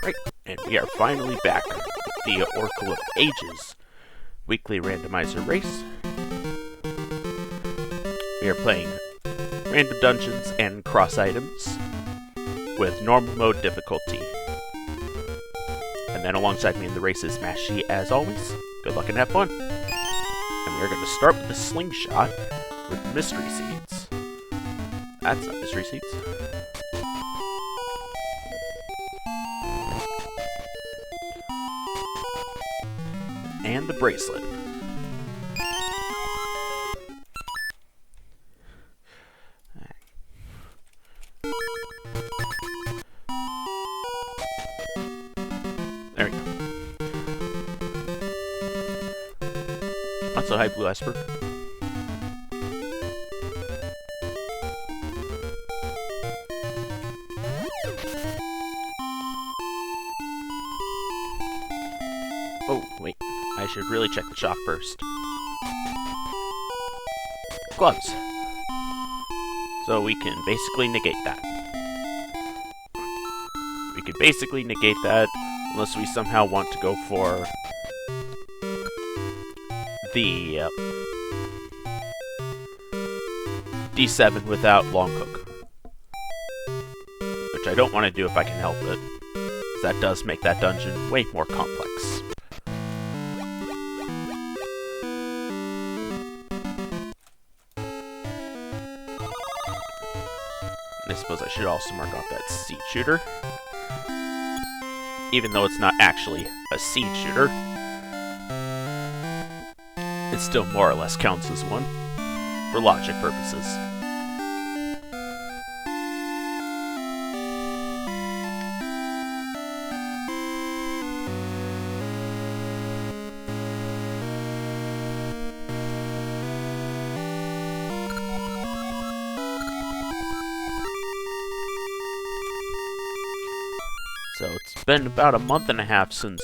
Alright, and we are finally back with the Oracle of Ages weekly randomizer race. We are playing random dungeons and cross items with normal mode difficulty. And then alongside me in the race is Mashy as always. Good luck and have fun. And we are going to start with the slingshot with mystery seeds. That's not mystery seeds. And the bracelet. There we go. Not so high, Blue Esper. Oh, wait. I should really check the shock first. Gloves. So we can basically negate that. We can basically negate that unless we somehow want to go for the D7 without long hook. Which I don't want to do if I can help it. Because that does make that dungeon way more complex. I suppose I should also mark off that seed shooter. Even though it's not actually a seed shooter, it still more or less counts as one, for logic purposes. So it's been about a month and a half since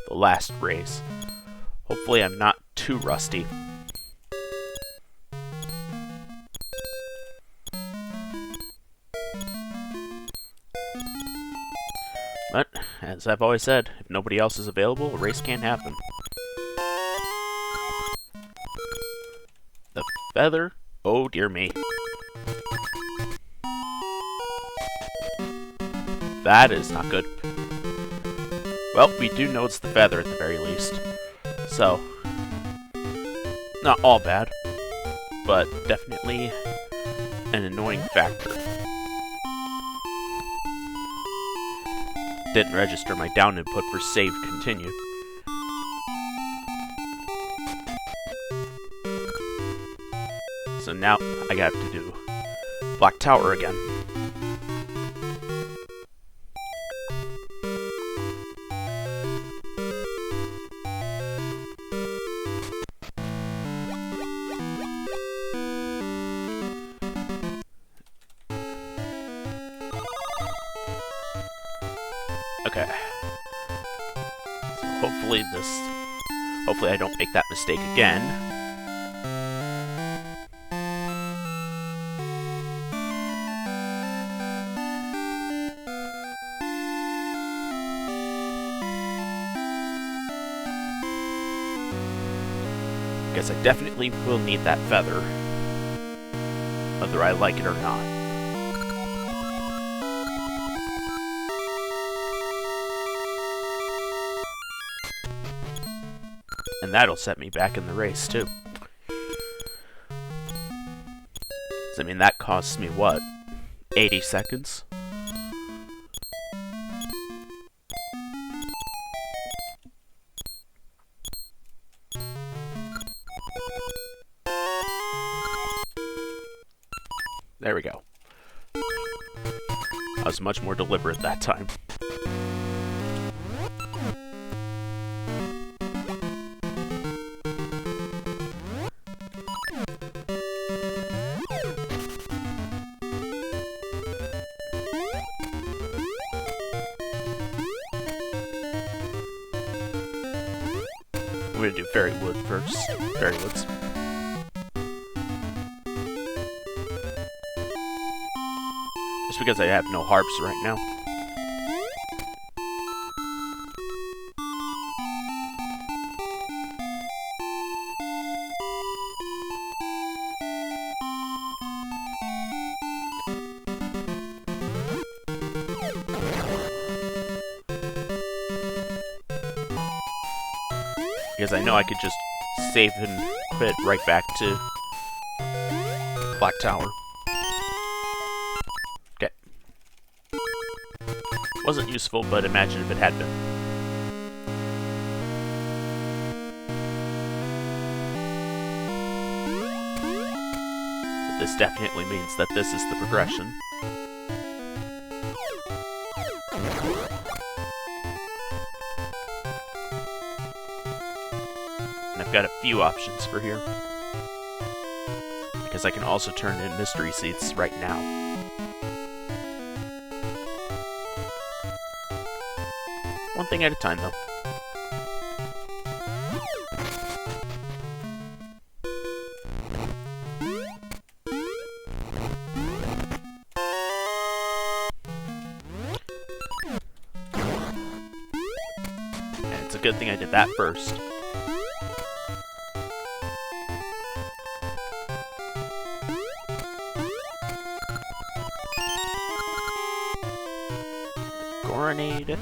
the last race. Hopefully I'm not too rusty. But, as I've always said, if nobody else is available, a race can't happen. The feather? Oh dear me. That is not good. Well, we do know it's the feather at the very least. So, not all bad, but definitely an annoying factor. Didn't register my down input for save continue. So now I got to do Black Tower again. Okay. So hopefully I don't make that mistake again. Guess I definitely will need that feather, whether I like it or not. And that'll set me back in the race, too. So, I mean, that costs me, what, 80 seconds? There we go. I was much more deliberate that time. I'm gonna do Fairy Wood first. Fairy Woods. Just because I have no harps right now. Because I know I could just save and put it right back to Black Tower. Okay. Wasn't useful, but imagine if it had been. But this definitely means that this is the progression. And I've got a few options for here. Because I can also turn in mystery seeds right now. One thing at a time, though. And it's a good thing I did that first. Grenade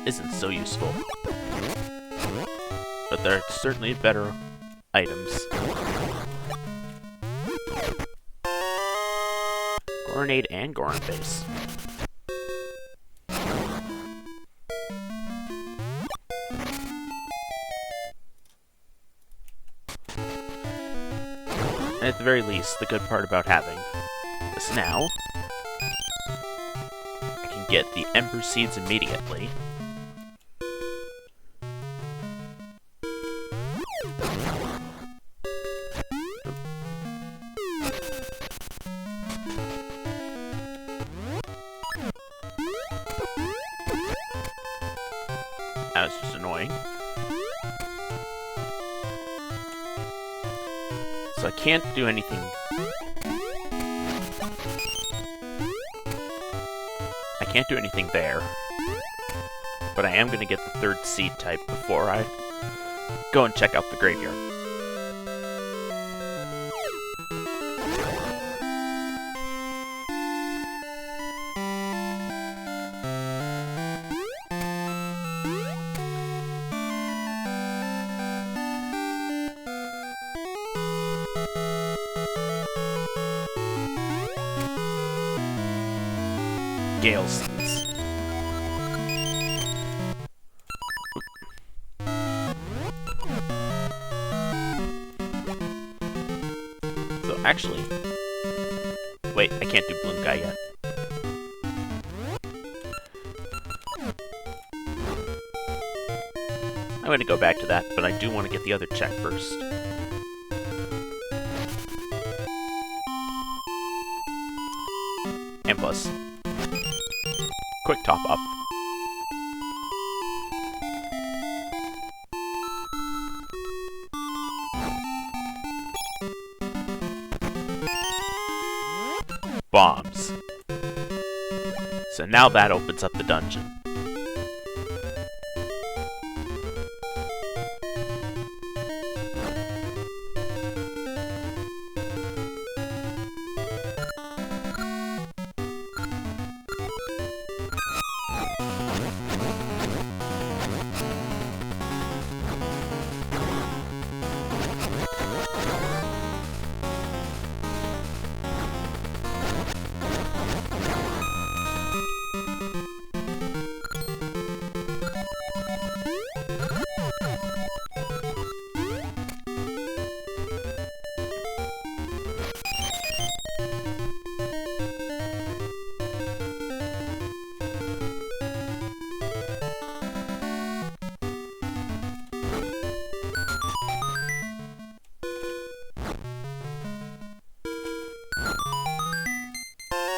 isn't so useful, but there are certainly better items. Grenade and Goron base. And at the very least, the good part about having this now, get the Ember Seeds immediately. That was just annoying. So I can't do anything. I can't do anything there, but I am going to get the third seed type before I go and check out the graveyard. Gale Seeds. So actually, wait, I can't do Bloom Guy yet. I'm going to go back to that, but I do want to get the other check first. And plus, quick top up. Bombs. So now that opens up the dungeon.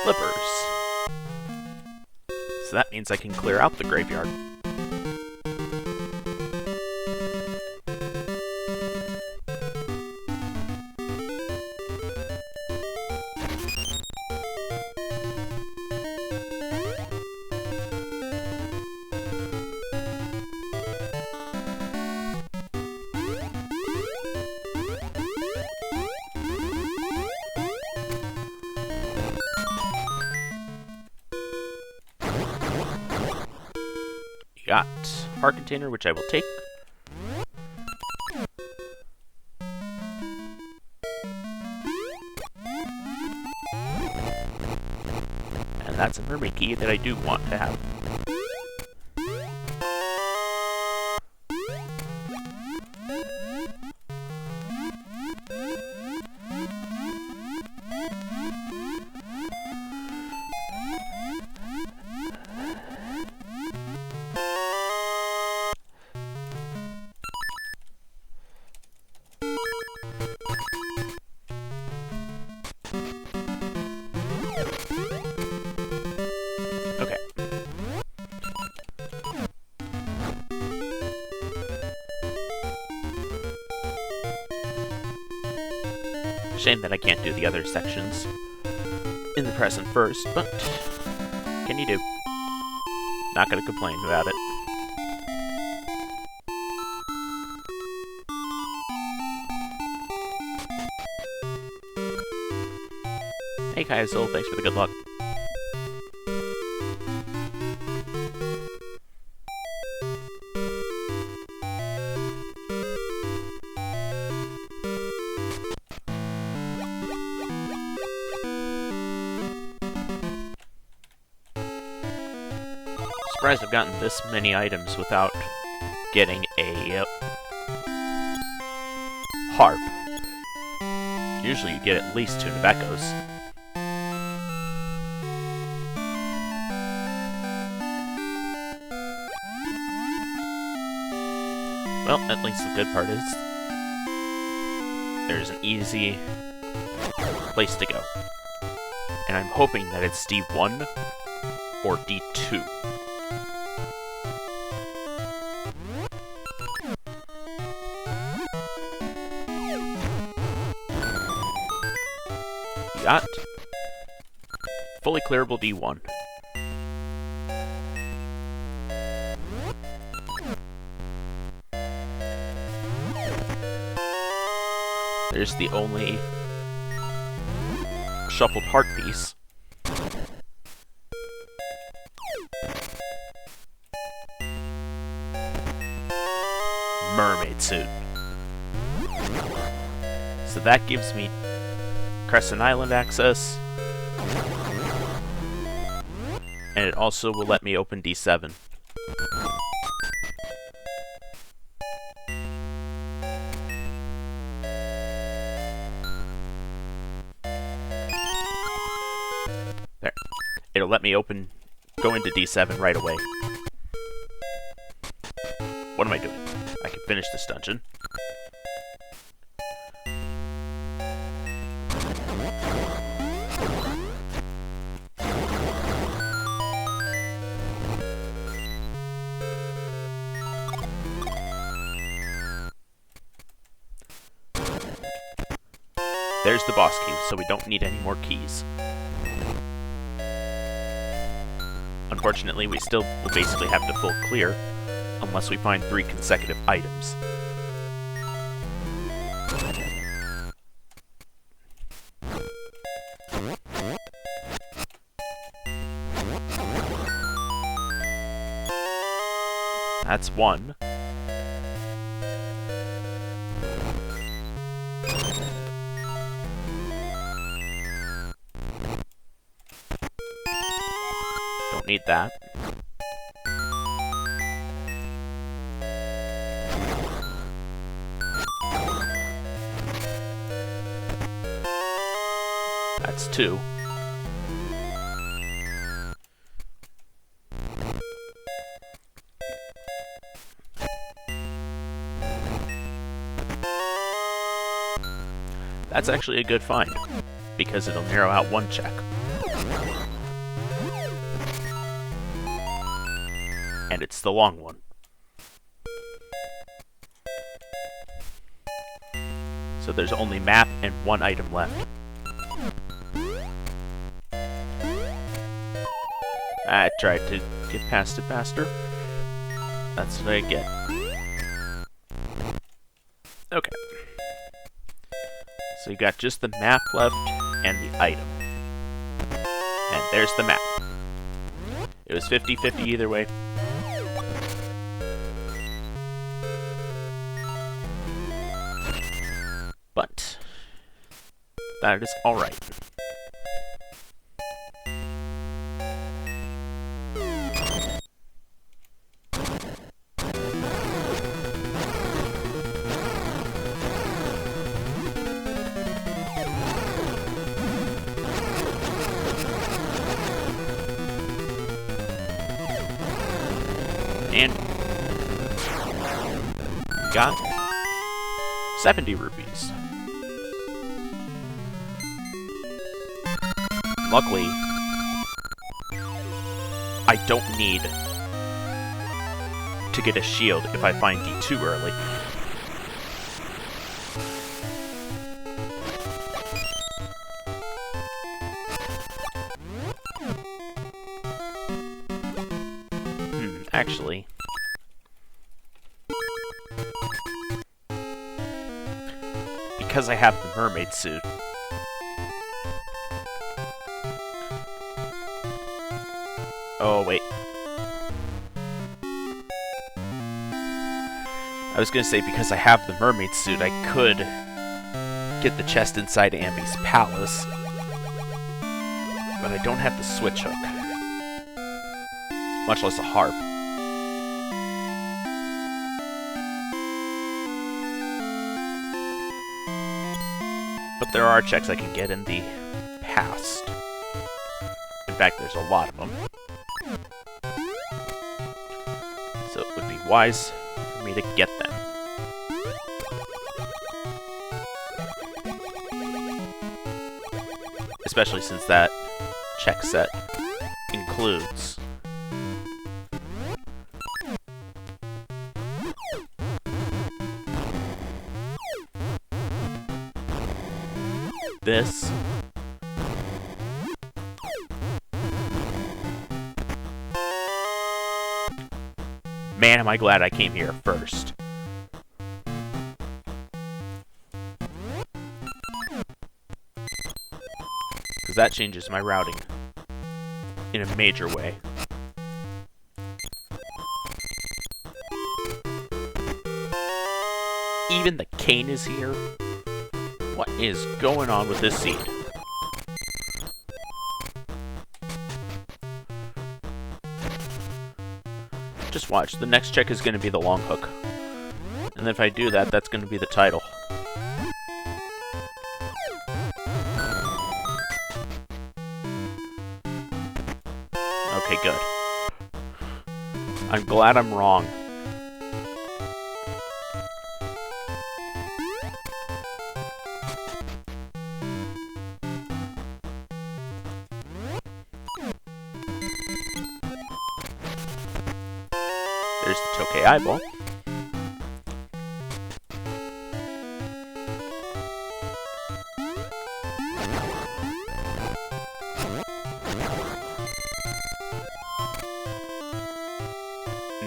Flippers. So that means I can clear out the graveyard. Got Heart Container, which I will take. that's a mermaid key that I do want to have. Okay. Shame that I can't do the other sections in the present first, but can you do? Not gonna complain about it. Hey Kaizel, thanks for the good luck. Surprised I've gotten this many items without getting a harp. Usually you get at least 2 Nabekos. Well, at least the good part is there's an easy place to go. And I'm hoping that it's D1 or D2. Got fully clearable D1. There's the only shuffled heart piece. Mermaid suit. So that gives me Crescent Island access. And it also will let me open D7. There. It'll let me go into D7 right away. What am I doing? I can finish this dungeon. There's the boss key, so we don't need any more keys. Unfortunately, we still will basically have to full clear unless we find 3 consecutive items. That's 1. Don't need that. That's 2. That's actually a good find, because it'll narrow out 1 check. And it's the long one. So there's only map and 1 item left. I tried to get past it faster. That's what I get. Okay. So you got just the map left and the item. And there's the map. It was 50-50 either way. But that is alright. And got 70 rupees. Luckily, I don't need to get a shield if I find D too early. Actually, because I have the mermaid suit, oh wait, I was gonna say because I have the mermaid suit, I could get the chest inside Ambi's palace, but I don't have the switch hook, much less a harp. But there are checks I can get in the past. In fact, there's a lot of them. So it would be wise for me to get them. Especially since that check set includes this. Man, am I glad I came here first. Because that changes my routing in a major way. Even the cane is here. What is going on with this seed? Just watch, the next check is going to be the long hook. And if I do that, that's going to be the title. Okay, good. I'm glad I'm wrong. There's the Tokay eyeball.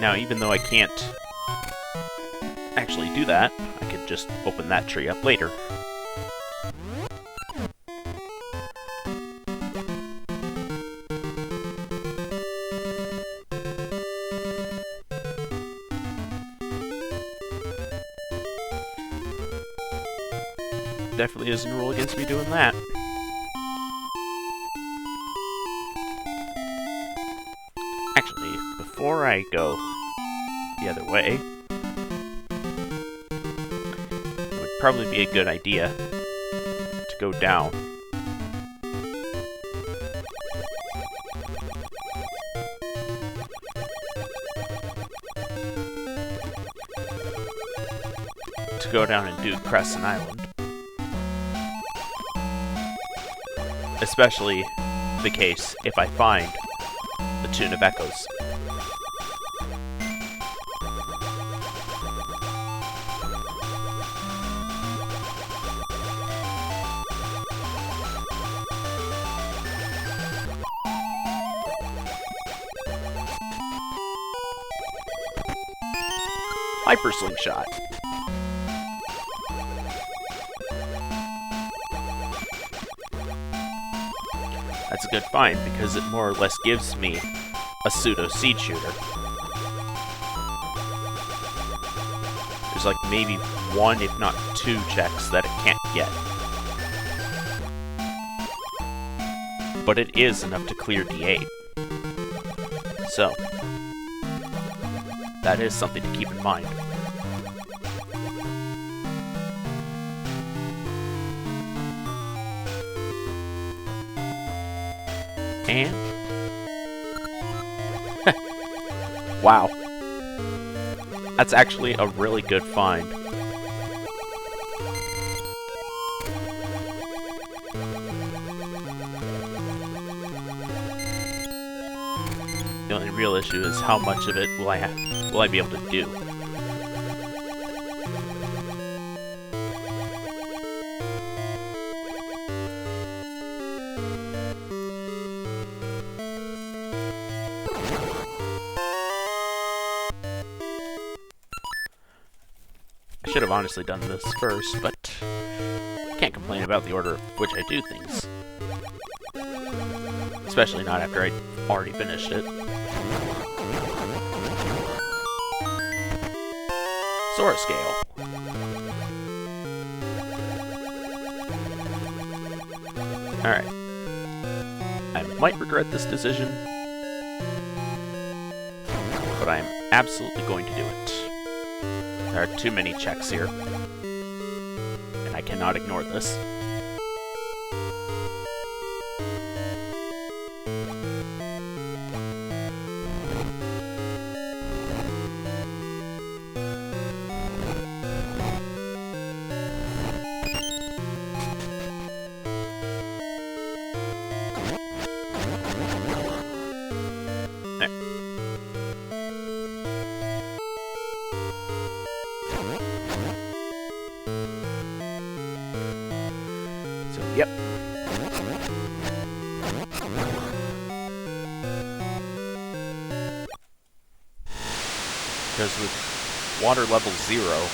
Now, even though I can't actually do that, I could just open that tree up later. Definitely isn't a rule against me doing that. Actually, before I go the other way, it would probably be a good idea to go down. To go down and do Crescent Island. Especially the case if I find the Tune of Echoes. Hyper Slingshot. That's a good find, because it more or less gives me a pseudo-seed shooter. There's like maybe one, if not two, checks that it can't get. But it is enough to clear D8. So, that is something to keep in mind. And wow. That's actually a really good find. The only real issue is how much of it will I be able to do. I should have honestly done this first, but I can't complain about the order of which I do things. Especially not after I'd already finished it. Sora scale. Alright. I might regret this decision, but I am absolutely going to do it. There are too many checks here, and I cannot ignore this. Yep. Because with water level 0,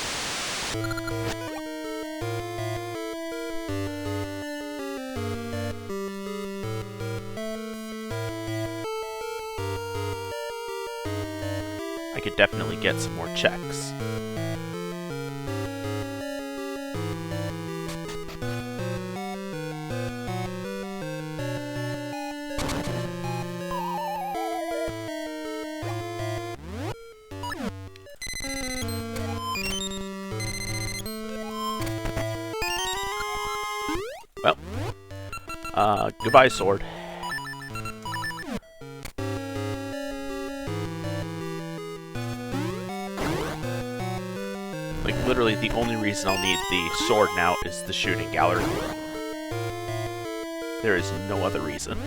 I could definitely get some more checks. Well, goodbye, sword. Like, literally, the only reason I'll need the sword now is the shooting gallery. There is no other reason.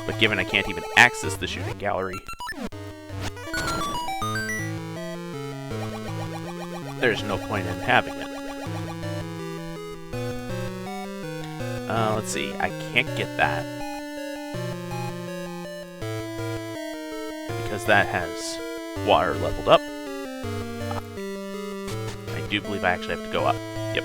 But given I can't even access the shooting gallery, there's no point in having it. Let's see, I can't get that. And because that has water leveled up, I do believe I actually have to go up. Yep.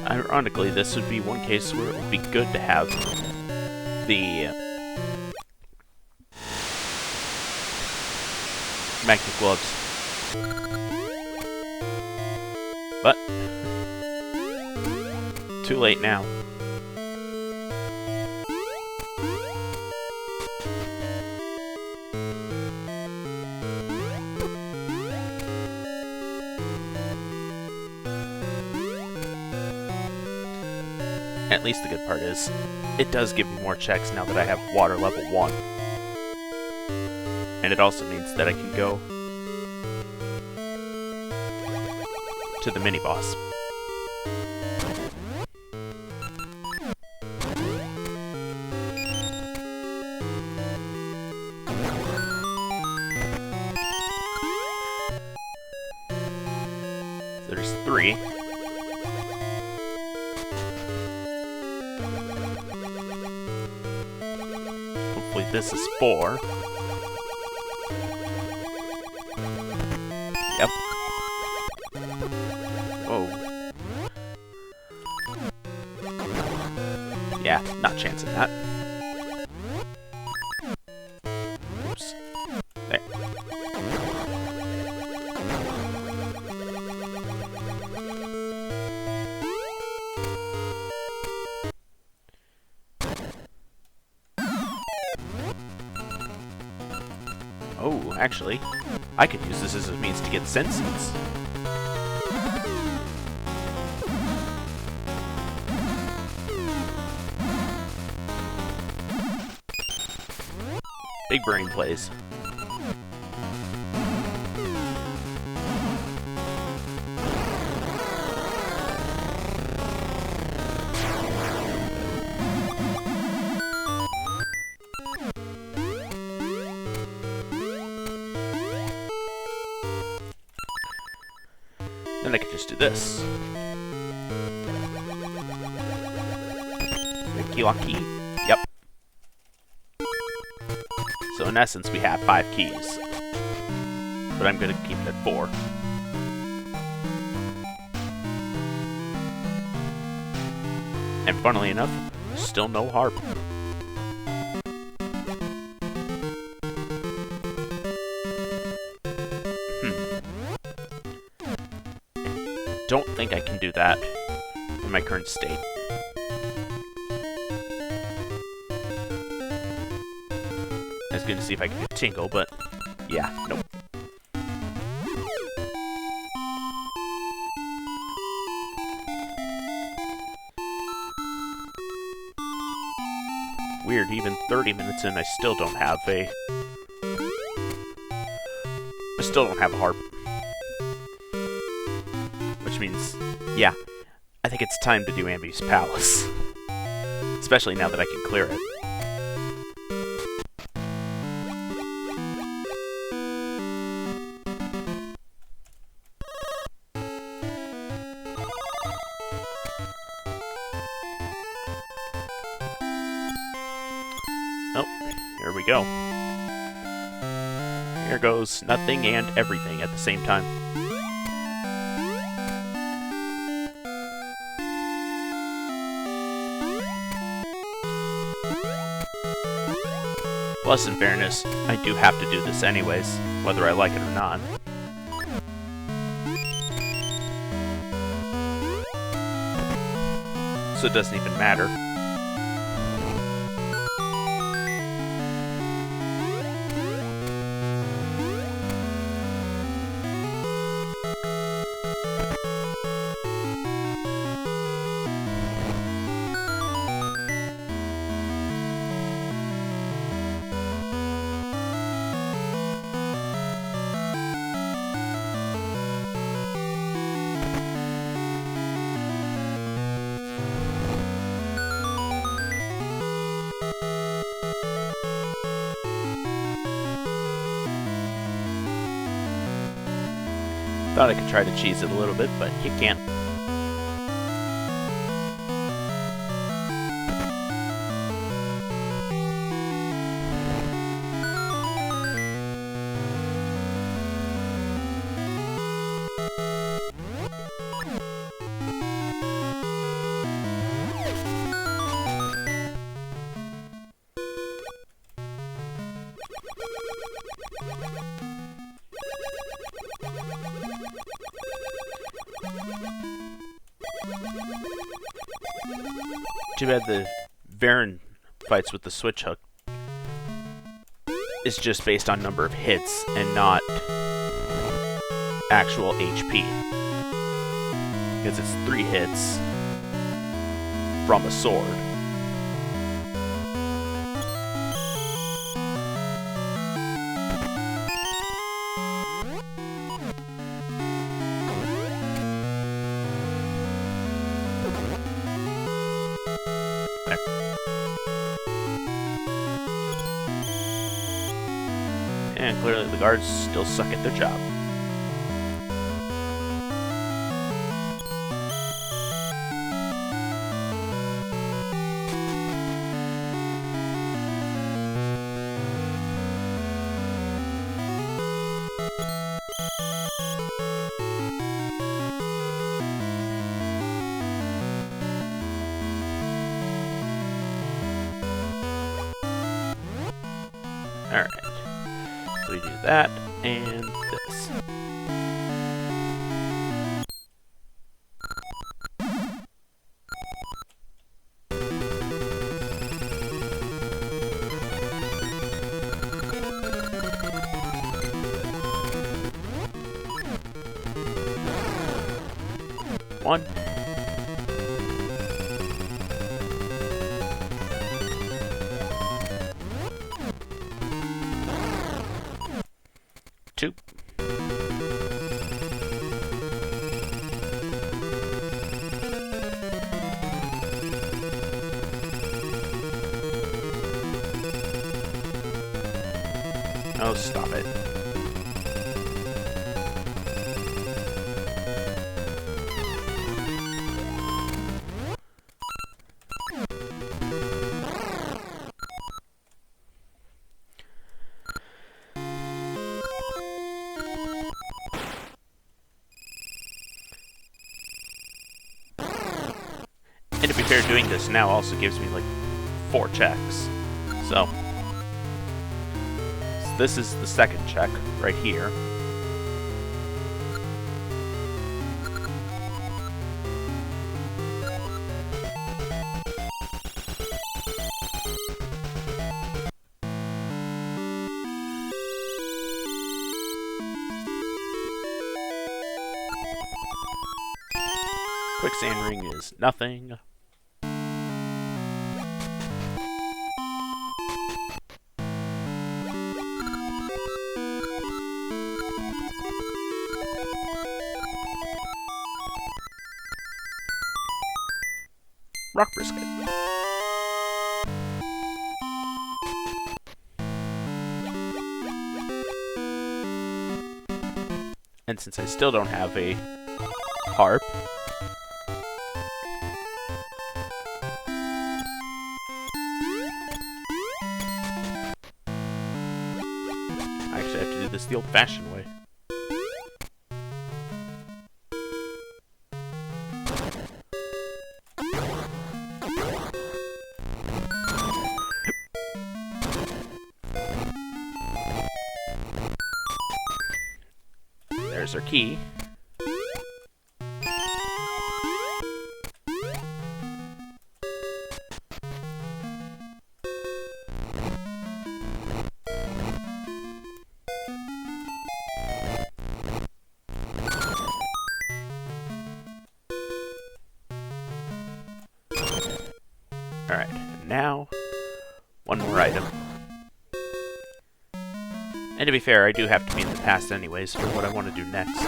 Ironically, this would be one case where it would be good to have the magnet gloves. But too late now. At least the good part is, it does give me more checks now that I have water level 1. And it also means that I can go to the mini-boss. There's 3. Hopefully this is 4. Yep. Whoa. Yeah, not chancing that. Ooh, actually, I could use this as a means to get senses. Big brain plays. Then I could just do this. Key lock key? Yep. So in essence, we have 5 keys. But I'm going to keep it at 4. And funnily enough, still no harp. Don't think I can do that in my current state. I was going to see if I could do Tingle, but yeah, nope. Weird, even 30 minutes in, I still don't have a harp. Which means, yeah, I think it's time to do Ambi's Palace. Especially now that I can clear it. Oh, here we go. Here goes nothing and everything at the same time. Plus, in fairness, I do have to do this anyways, whether I like it or not. So it doesn't even matter. Thought I could try to cheese it a little bit, but you can't. Too bad the Baron fights with the switch hook is just based on number of hits and not actual HP. Because it's 3 hits from a sword. And clearly the guards still suck at their job. Alright. So we do that and this. 1. Two. Oh, stop it. And to be fair, doing this now also gives me like 4 checks. So this is the second check right here. Quicksand ring is nothing. Rock brisket. And since I still don't have a harp, I actually have to do this the old-fashioned way. There's our key. Alright, and now, one more item. And to be fair, I do have to be in the past anyways for what I want to do next.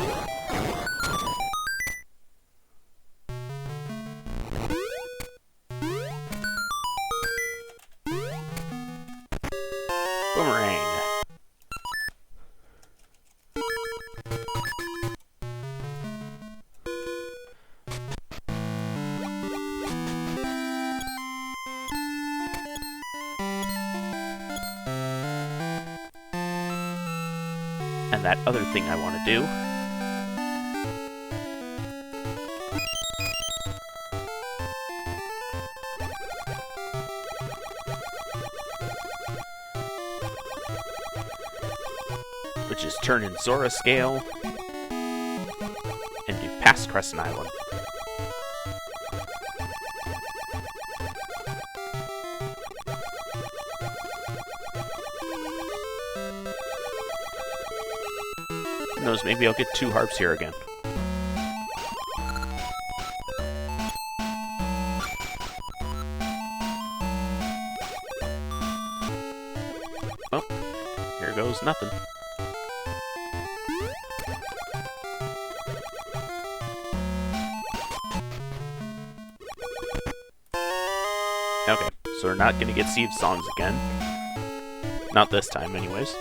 Boomerang. And that other thing I want to do which is turn in Zora scale and do past Crescent Island. Who knows, maybe I'll get 2 harps here again. Oh, here goes nothing. Okay, so we're not gonna get Sieve songs again. Not this time, anyways.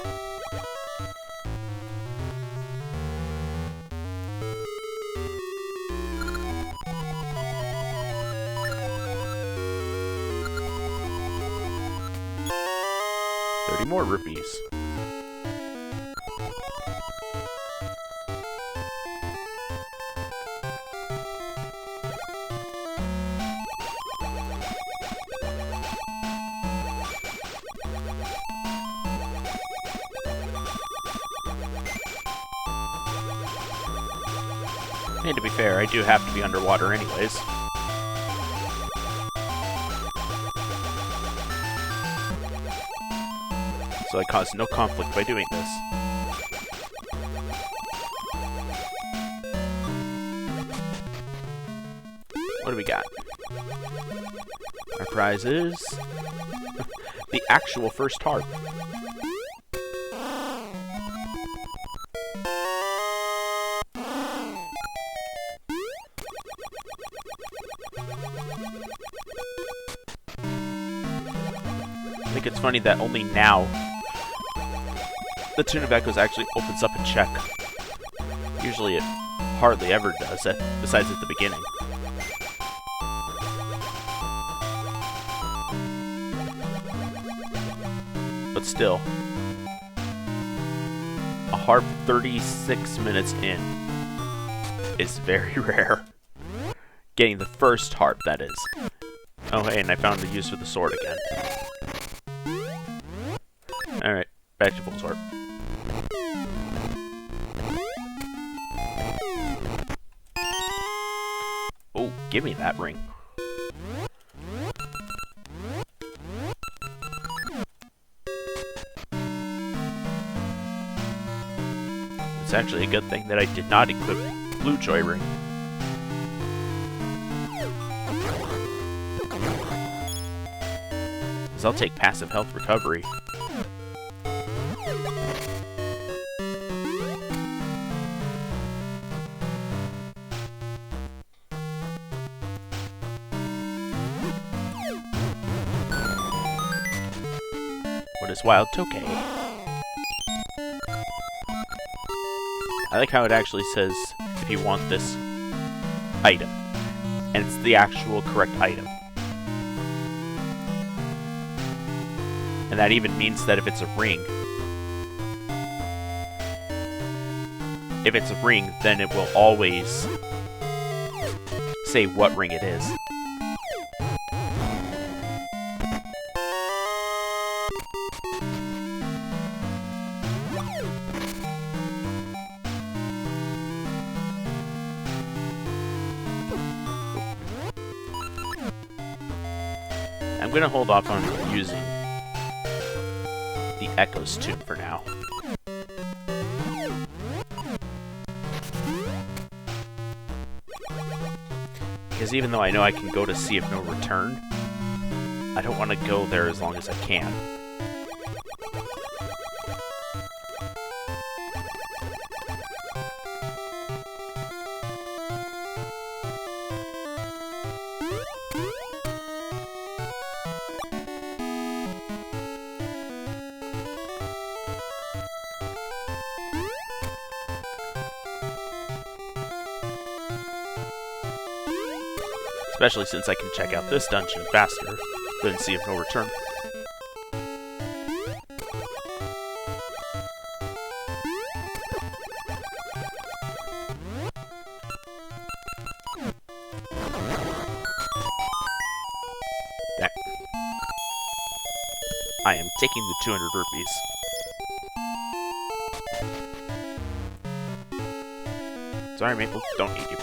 More rupees. And to be fair, I do have to be underwater anyways. So I cause no conflict by doing this. What do we got? Our prize is the actual first harp. I think it's funny that only now the Tune of Echoes actually opens up a check. Usually it hardly ever does, besides at the beginning. But still, a harp 36 minutes in is very rare. Getting the first harp, that is. Oh hey, and I found the use for the sword again. Alright, back to full sword. Oh, give me that ring. It's actually a good thing that I did not equip Blue Joy Ring. Because I'll take passive health recovery. What is Wild Tokay? I like how it actually says if you want this item, and it's the actual correct item. And that even means that if it's a ring, then it will always say what ring it is. I'm gonna hold off on using the Echoes tune for now. Because even though I know I can go to Sea of No Return, I don't want to go there as long as I can. Especially since I can check out this dungeon faster than Sea of No Return. That. I am taking the 200 rupees. Sorry, Maple, don't need you.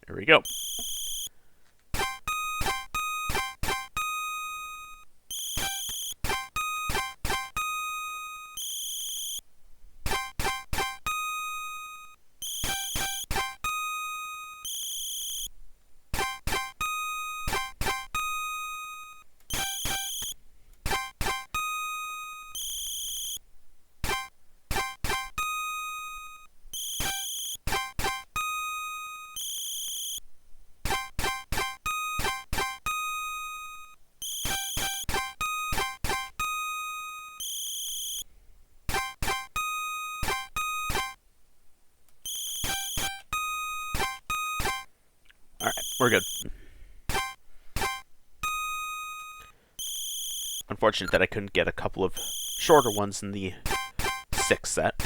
There we go. Alright, we're good. Unfortunate that I couldn't get a couple of shorter ones in the 6 set.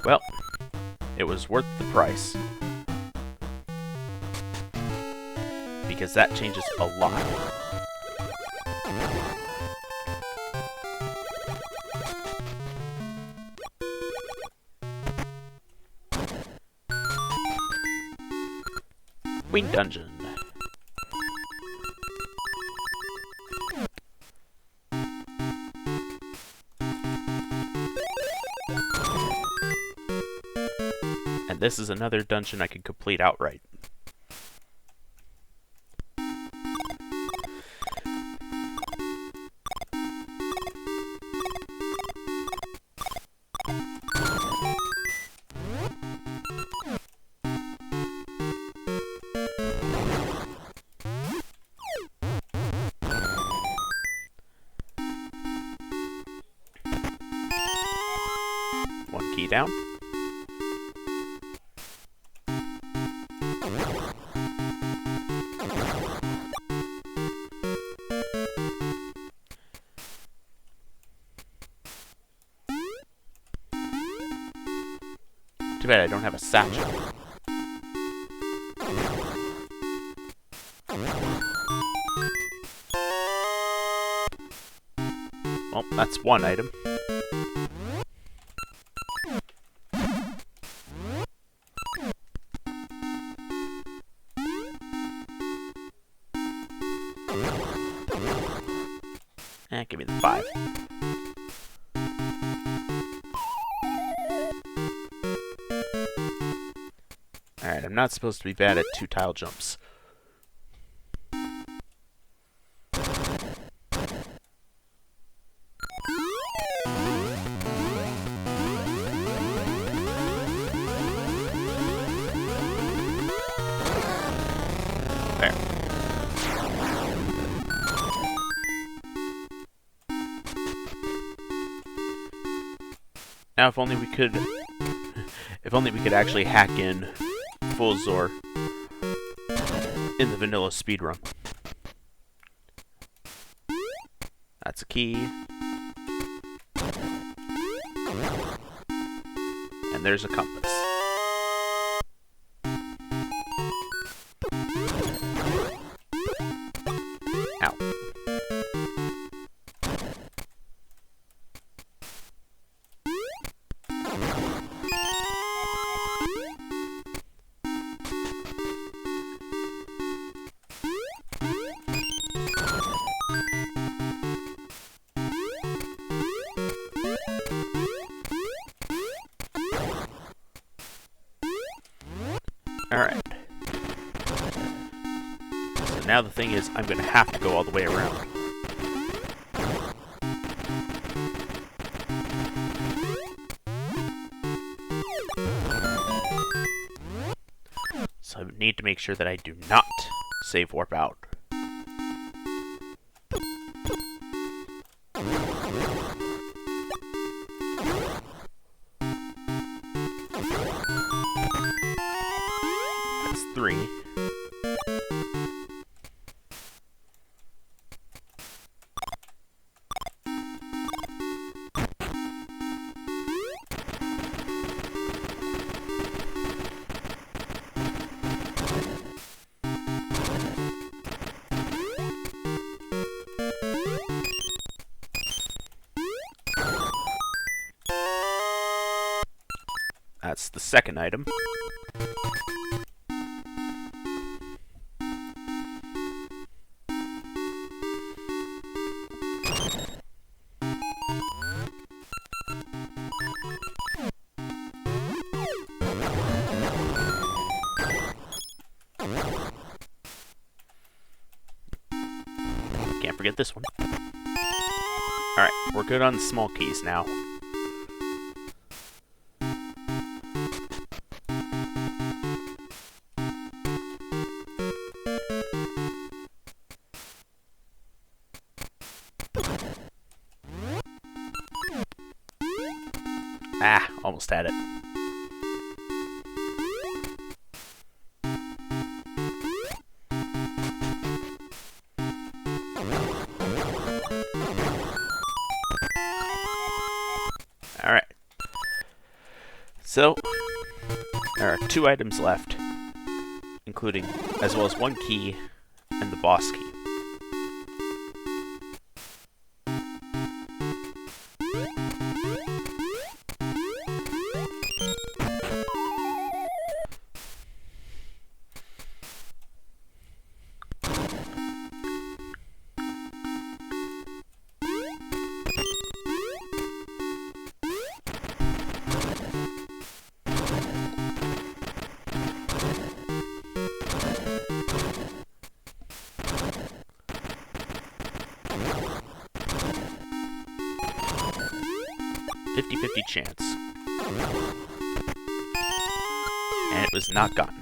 Well, it was worth the price. Because that changes a lot. Queen Dungeon. And this is another dungeon I can complete outright. One key down. Too bad I don't have a satchel. Well, that's one item. Give me the 5. Alright, I'm not supposed to be bad at 2-tile jumps. There. Now if only we could actually hack in full Zor in the vanilla speedrun. That's a key. And there's a compass. Ow. Alright. So now the thing is, I'm going to have to go all the way around. So I need to make sure that I do not save warp out. That's 3. That's the second item. Can't forget this one. Alright, we're good on the small keys now. Ah, almost had it. Alright. So, there are 2 items left, including, as well as 1 key and the boss key. 50-50 chance. And it was not gotten.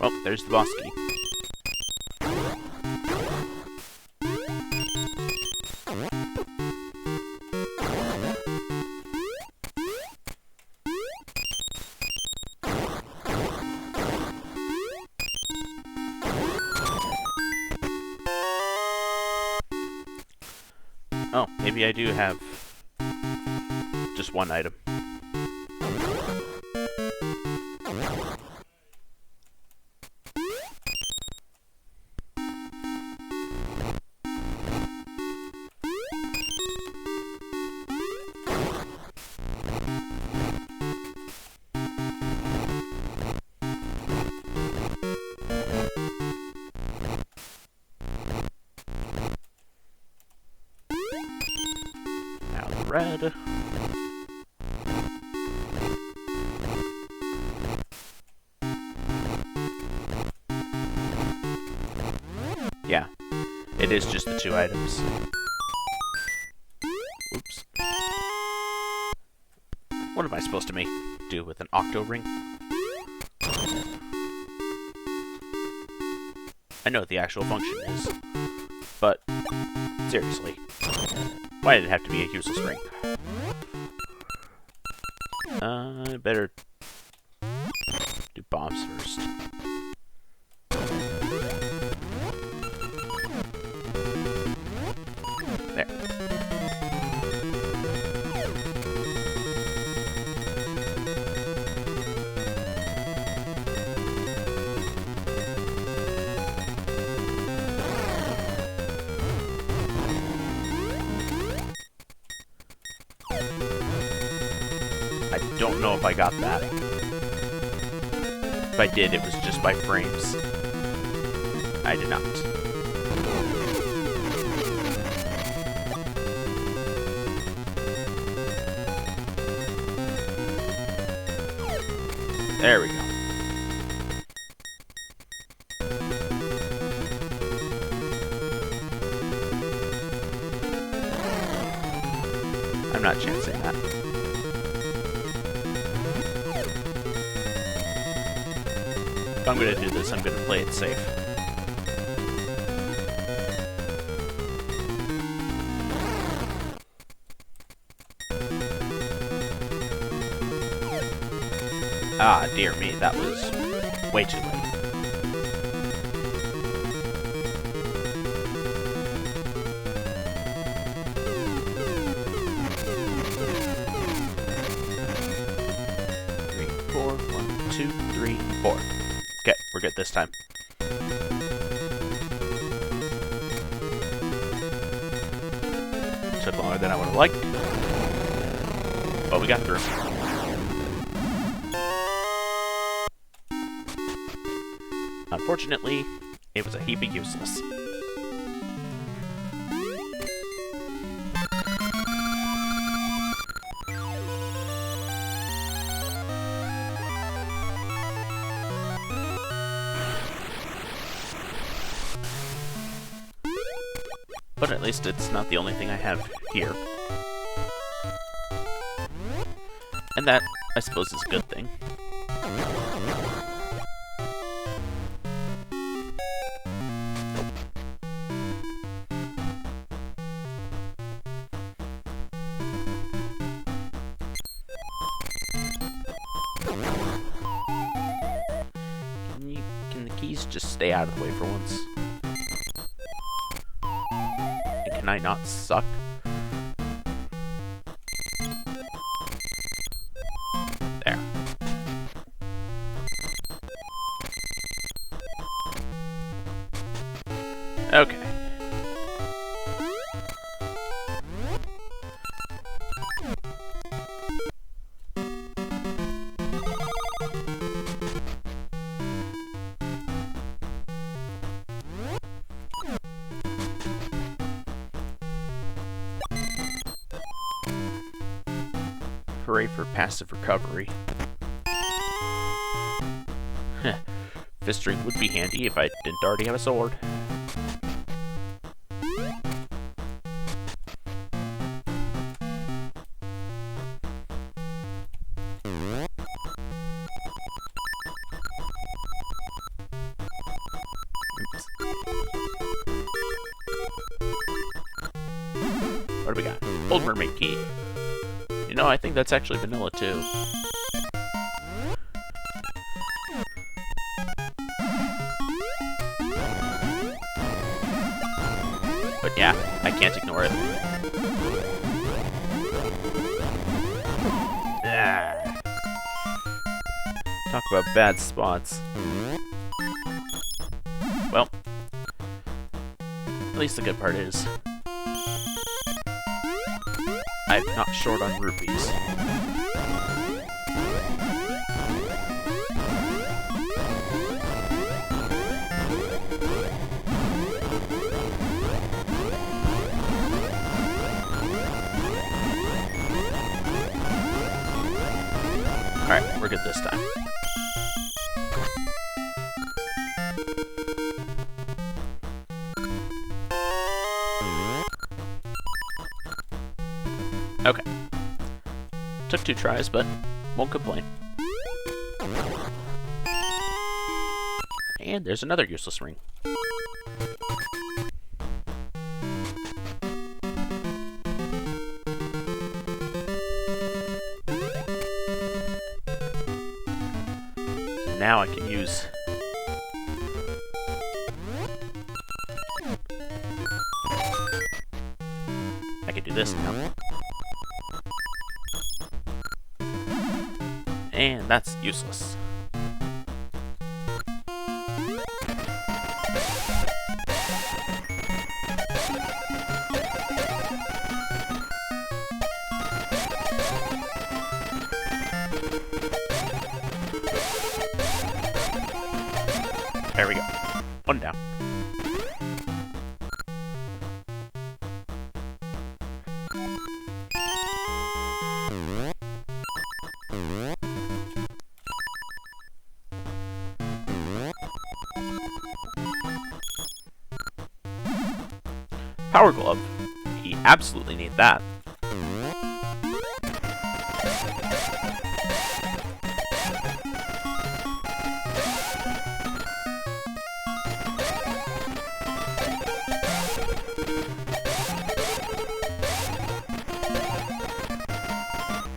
Well, there's the boss key. Oh, maybe I do have just one item. Red. Yeah, it is just the two items. Oops. What am I supposed to do with an octo ring? I know what the actual function is, but seriously. Why did it have to be a useless ring? Better do bombs first. There. I don't know if I got that. If I did, it was just by frames. I did not. There we go. I'm not chancing that. If I'm gonna do this, I'm gonna play it safe. Ah, dear me, that was way too late. Three, four, 1, 2, 3, 4. Okay, we're good this time. Took longer than I would have liked. But we got through. Unfortunately, it was a heap of useless. But at least it's not the only thing I have here. And that, I suppose, is a good thing. Can the keys just stay out of the way for once? And can I not suck? There. Okay. hooray for passive recovery. Fist ring would be handy if I didn't already have a sword. Oops. What do we got? Old Mermaid Key. You know, I think that's actually vanilla too. But yeah, I can't ignore it. Ah. Talk about bad spots. Well, at least the good part is I'm not short on rupees. Alright, we're good this time. Okay. Took 2 tries, but won't complain. And there's another useless ring. So now I can use... I can do this now. And that's useless. There we go. 1 down. Power Glove. We absolutely need that.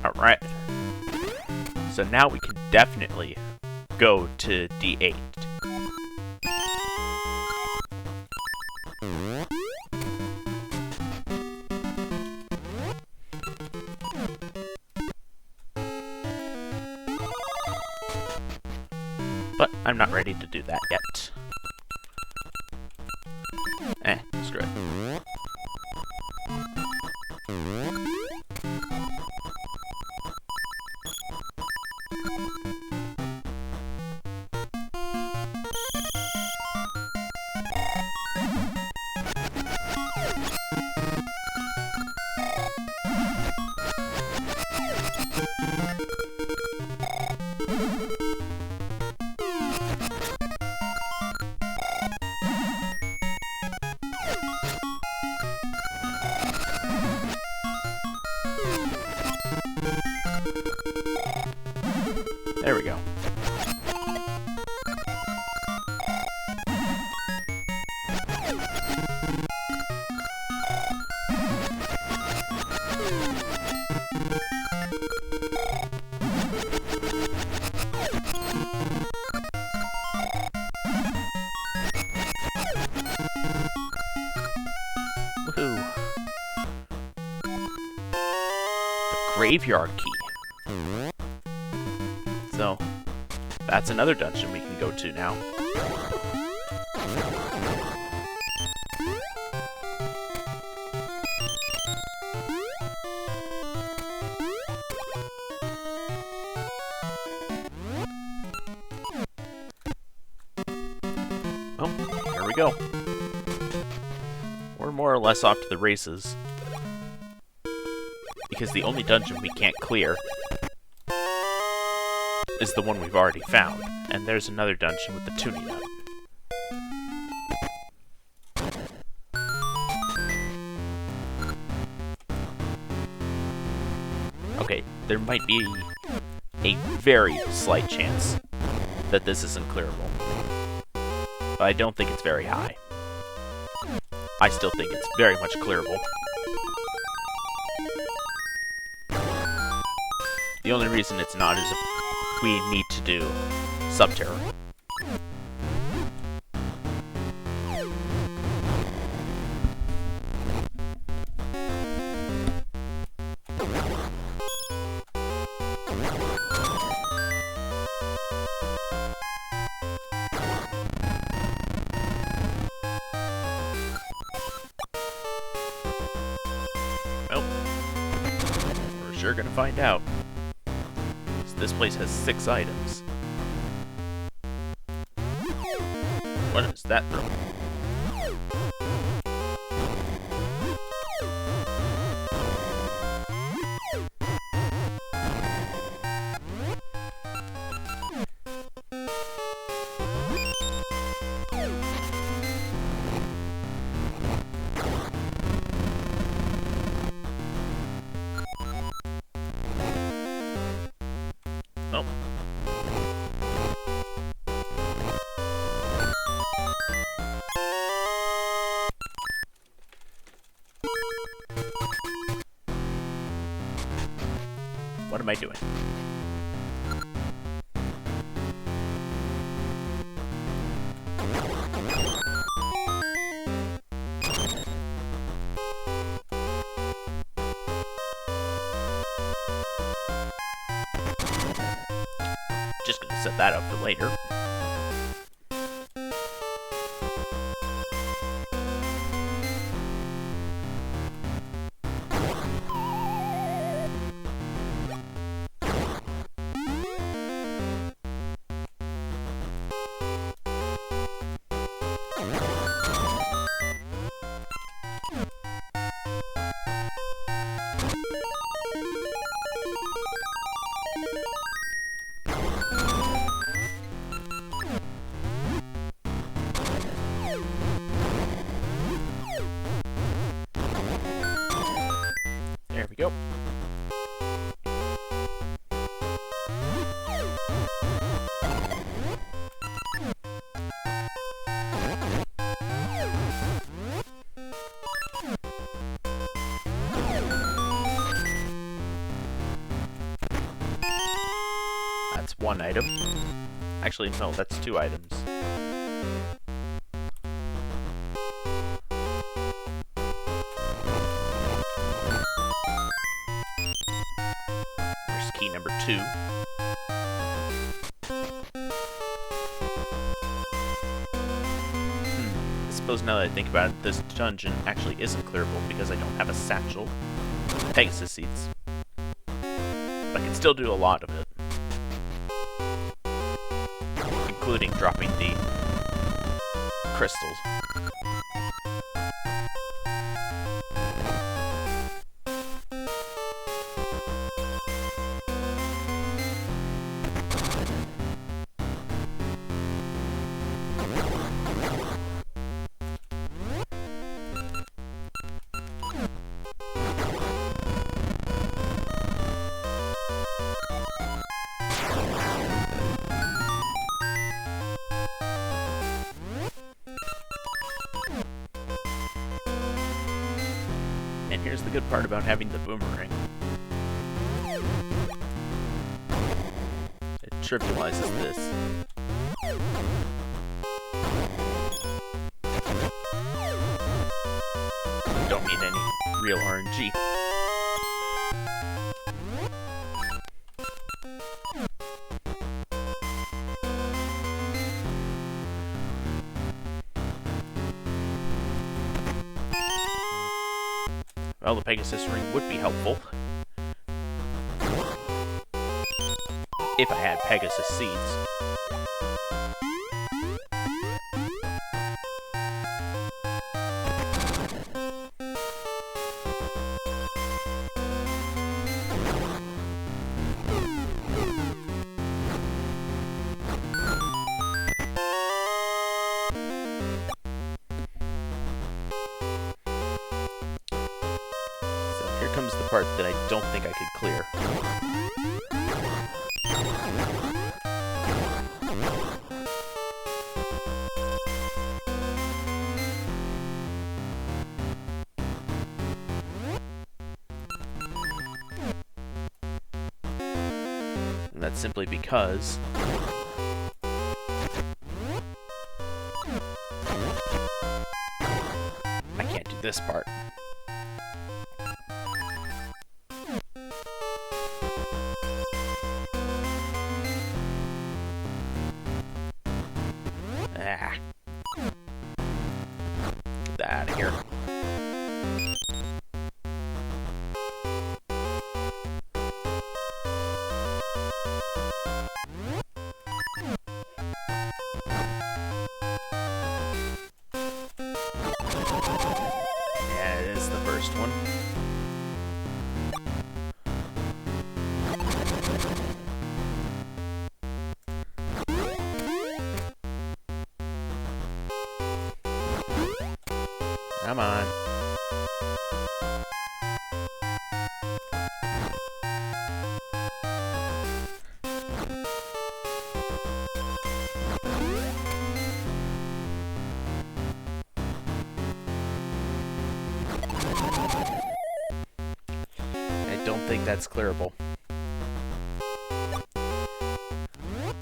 Alright. So now we can definitely go to D8. But I'm not ready to do that yet. Screw it. There we go. Woohoo. The graveyard key. So, that's another dungeon we can go to now. Oh, there we go. We're more or less off to the races. Because the only dungeon we can't clear is the one we've already found, and there's another dungeon with the tuning nut. Okay, there might be a very slight chance that this isn't clearable, but I don't think it's very high. I still think it's very much clearable. The only reason it's not is if we need to do Subterror. Well, we're sure gonna find out. This place has 6 items. What is that room? Oh. What am I doing? Just gonna set that up for later. There we go. That's 1 item. Actually, no, that's 2 items. Here's key number 2. I suppose now that I think about it, this dungeon actually isn't clearable because I don't have a satchel. Pegasus seeds. But I can still do a lot of it. Including dropping the crystals. And here's the good part about having the boomerang. It trivializes this. Don't need any real RNG. Well, the Pegasus ring would be helpful. If I had Pegasus seeds. comes the part that I don't think I could clear. And that's simply because I can't do this part. Ah. Get that out of here. Yeah, it is the first one. Come on. I don't think that's clearable.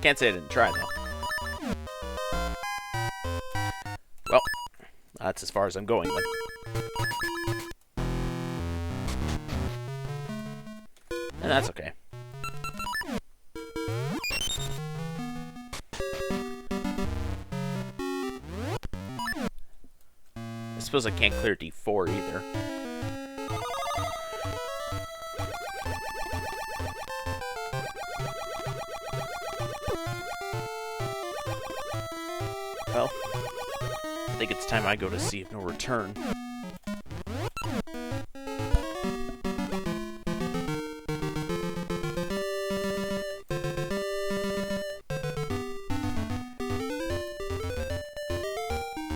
Can't say I didn't try, though. Well, that's as far as I'm going, then. And that's okay. I suppose I can't clear D4 either. Well, I think it's time I go to see if no return.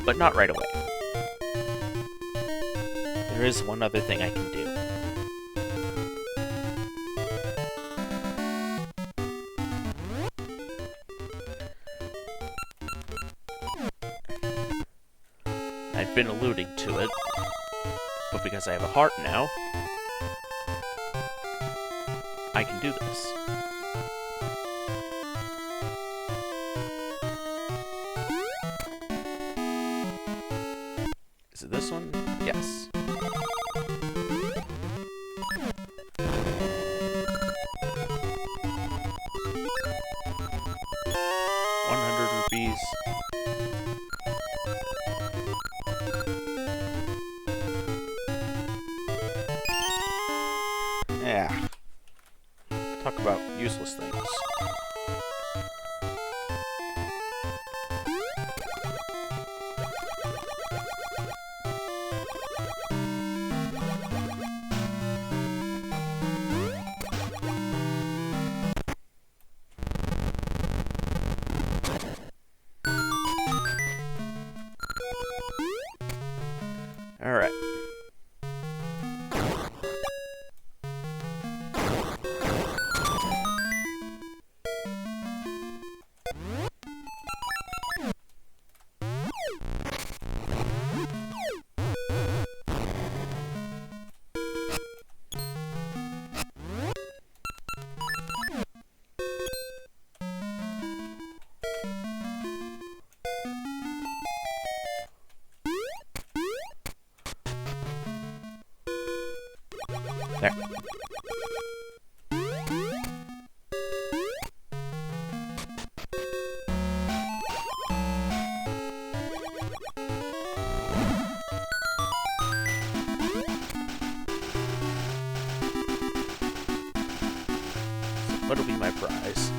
But not right away. There is one other thing I can do. I've been alluding to it, but because I have a heart now, I can do this. Is it this one? Yes. $100. Yeah. Talk about useless things. All right. There. What'll be my prize?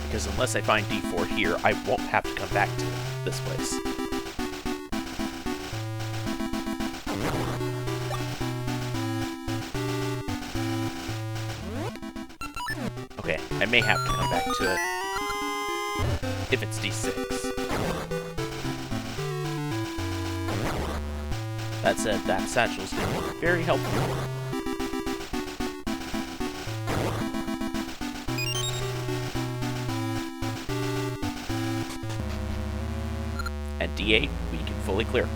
Because unless I find D4 here, I won't have to come back to this place. I may have to come back to it if it's D6. That said, that satchel's going to be very helpful. And D8, we can fully clear.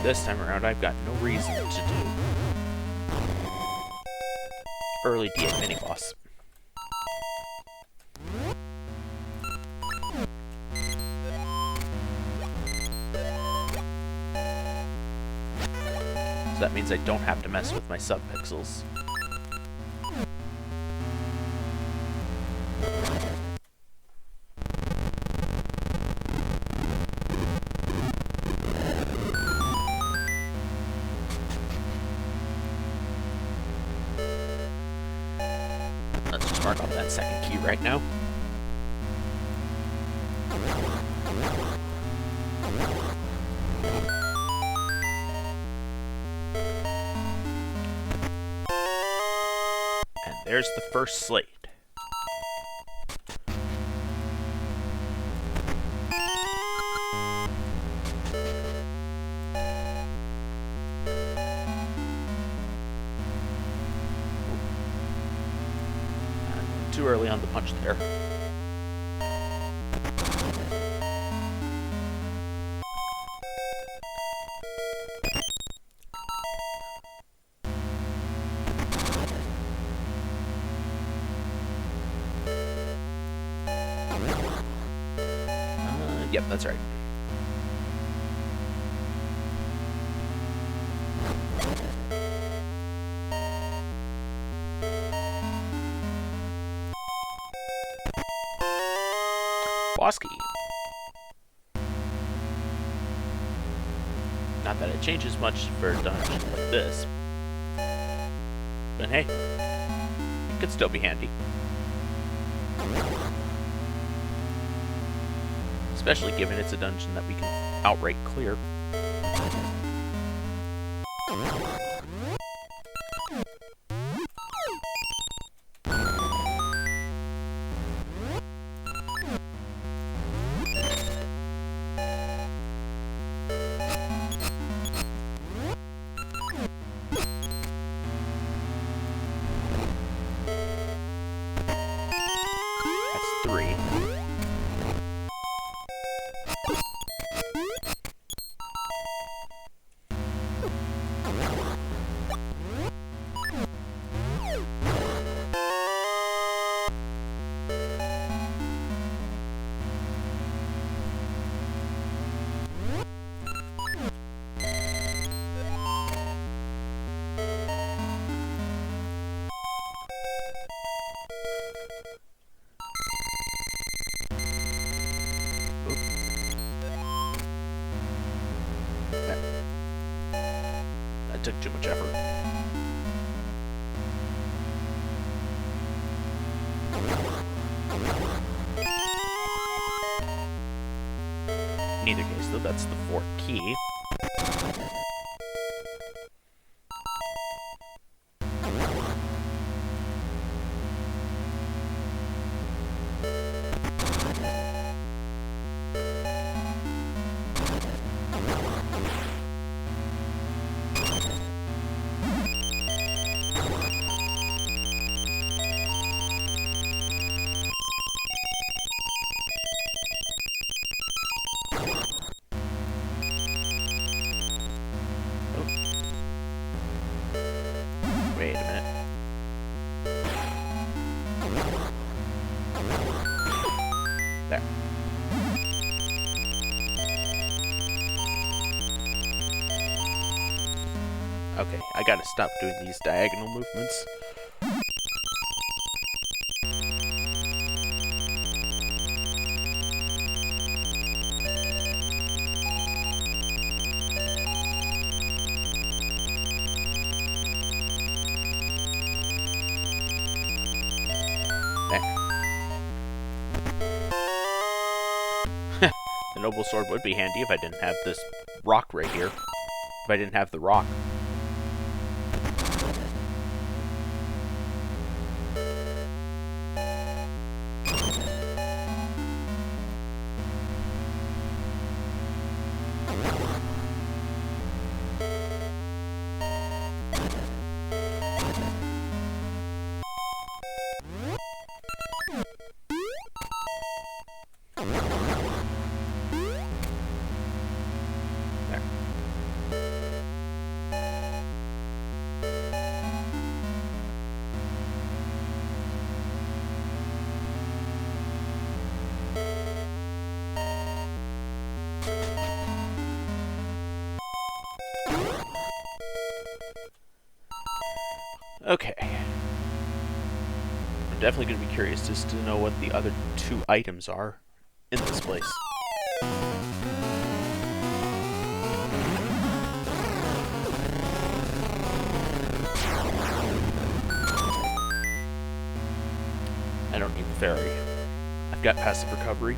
This time around, I've got no reason to do early D8 mini-boss. So that means I don't have to mess with my subpixels. Let's just mark off that second key right now. And there's the first slate. Too early on the punch there. Yep, that's right. Boss key. Not that it changes much for a dungeon like this, but hey, it could still be handy. Especially given it's a dungeon that we can outright clear. That took too much effort. In either case, though, that's the fourth key. Wait a minute. There. Okay, I gotta stop doing these diagonal movements. The noble sword would be handy if I didn't have this rock right here. If I didn't have the rock. Okay. I'm definitely going to be curious just to know what the other two items are in this place. I don't need the fairy. I've got passive recovery.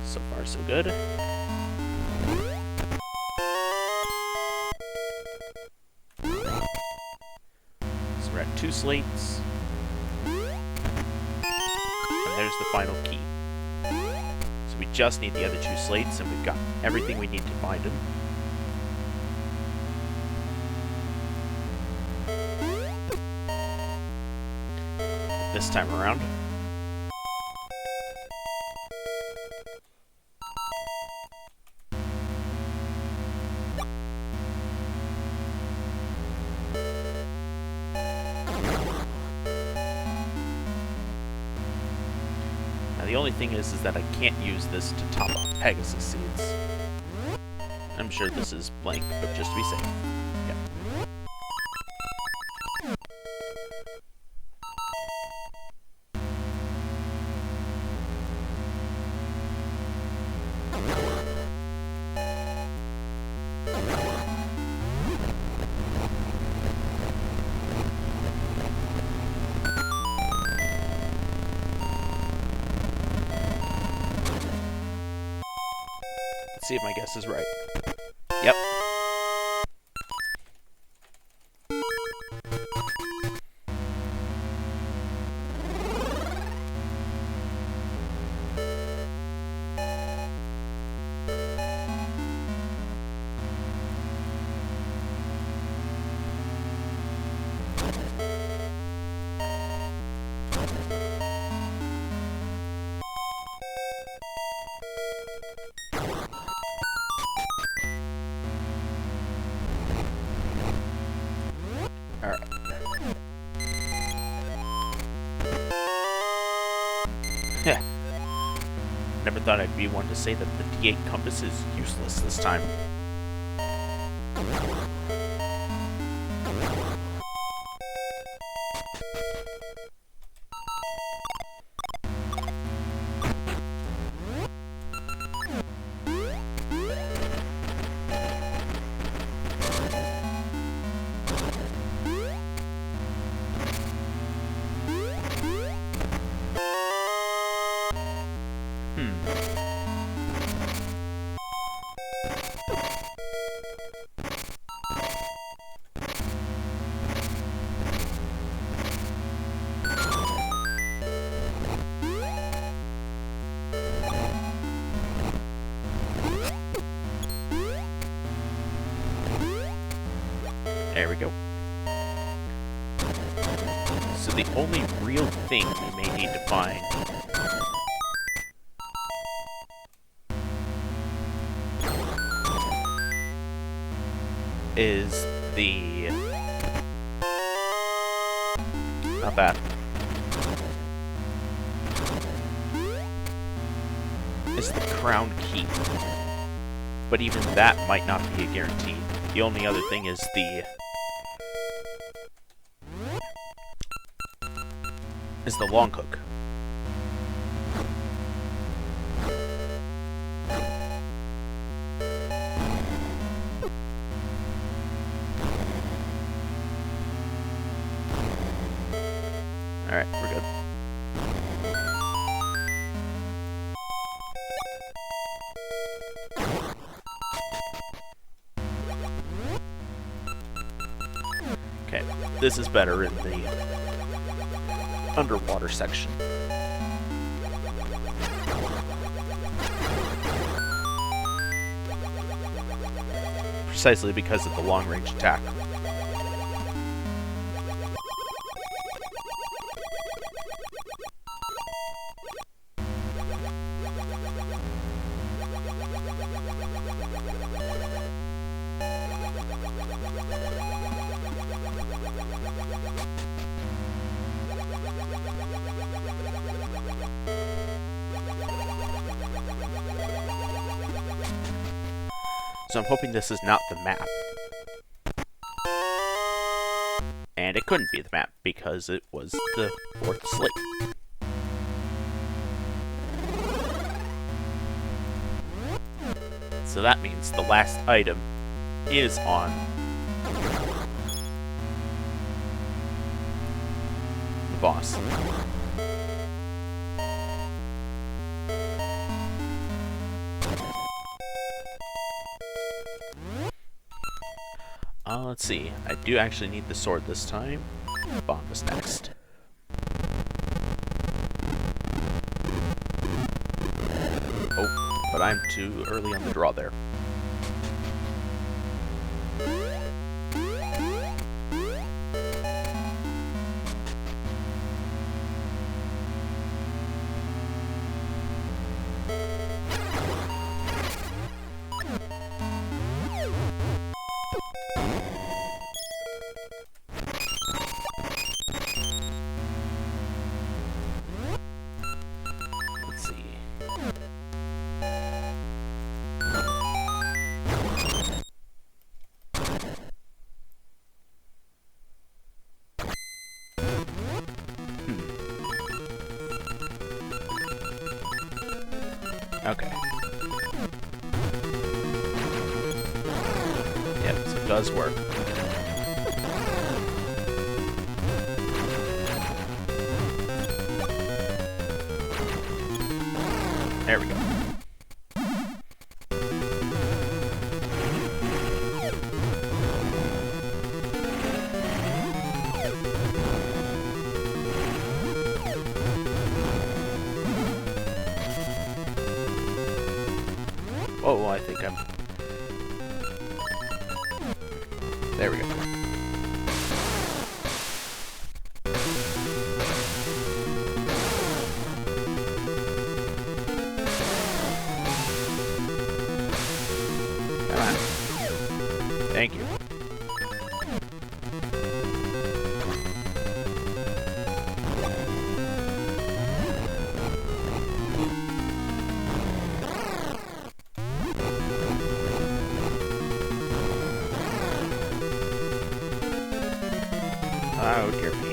So far, so good. So we're at 2 slates. And there's the final key. So we just need the other 2 slates, and we've got everything we need to find them. This time around. The only thing is that I can't use this to top off Pegasus seeds. I'm sure this is blank, but just to be safe. Yeah. See if my guess is right. Yep. Alright. Never thought I'd be one to say that the D8 compass is useless this time. There we go. So the only real thing we may need to find is the... Not that. Is the crown key. But even that might not be a guarantee. The only other thing is the long hook. Alright, we're good. Okay, this is better in the underwater section. Precisely because of the long-range attack. So I'm hoping this is not the map. And it couldn't be the map, because it was the fourth slate. So that means the last item is on the boss. Let's see. I do actually need the sword this time. Bomb is next. Oh, but I'm too early on the draw there. Okay. Yep, so it does work. There we go. Oh, I think I'm... There we go. Come on. Thank you. Oh, dear me.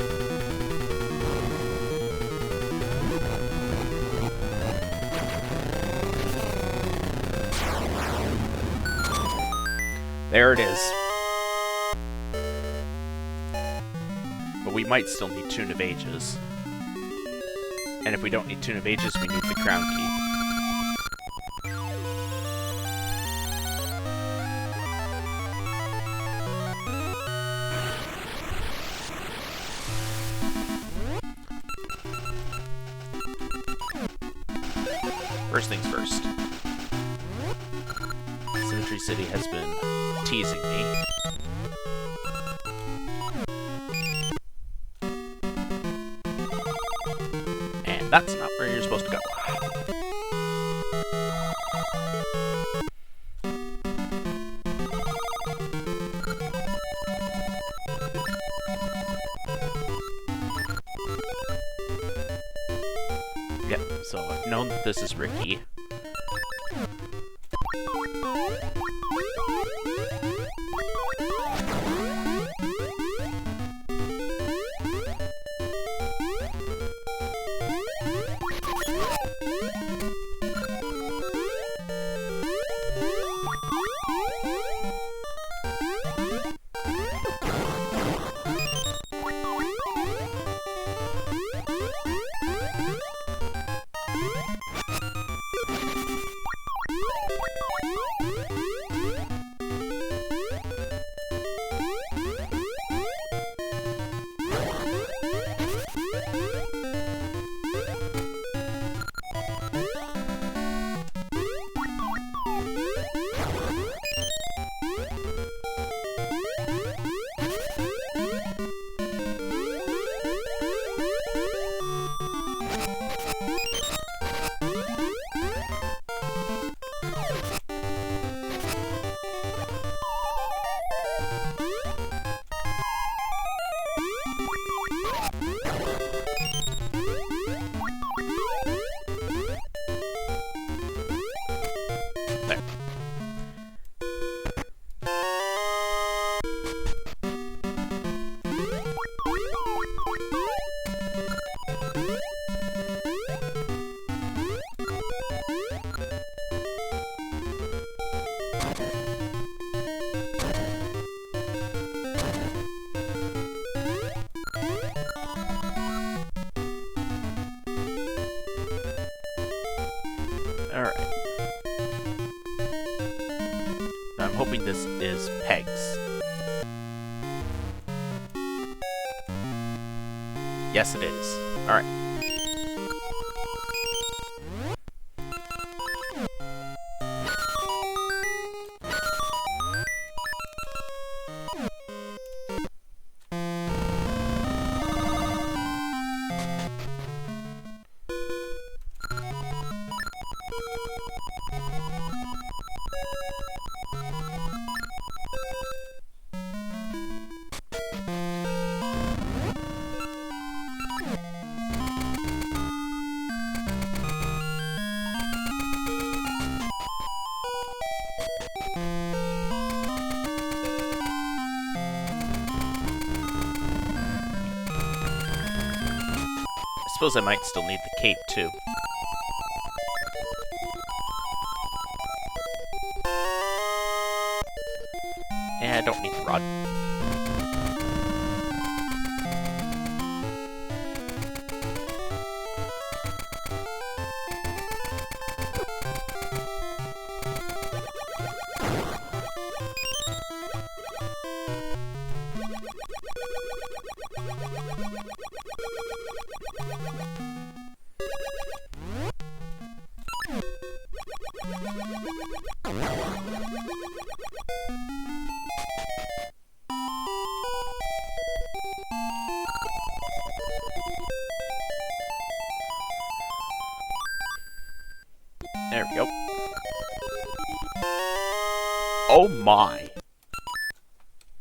There it is. But we might still need Tune of Ages. And if we don't need Tune of Ages, we need the Crown Key. First things first. Symmetry City has been teasing me. That's not where you're supposed to go. Yep, so I've known that this is Ricky. Alright. I'm hoping this is pegs. Yes, it is. Alright. I suppose I might still need the cape, too. Yeah, I don't need the rod. There we go. Oh my!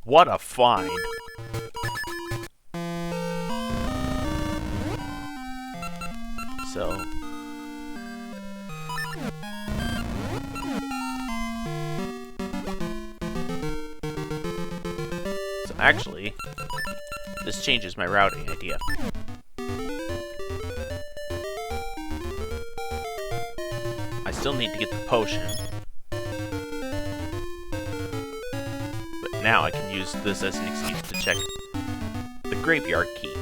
What a find! So... actually, this changes my routing idea. I still need to get the potion. But now I can use this as an excuse to check the graveyard key.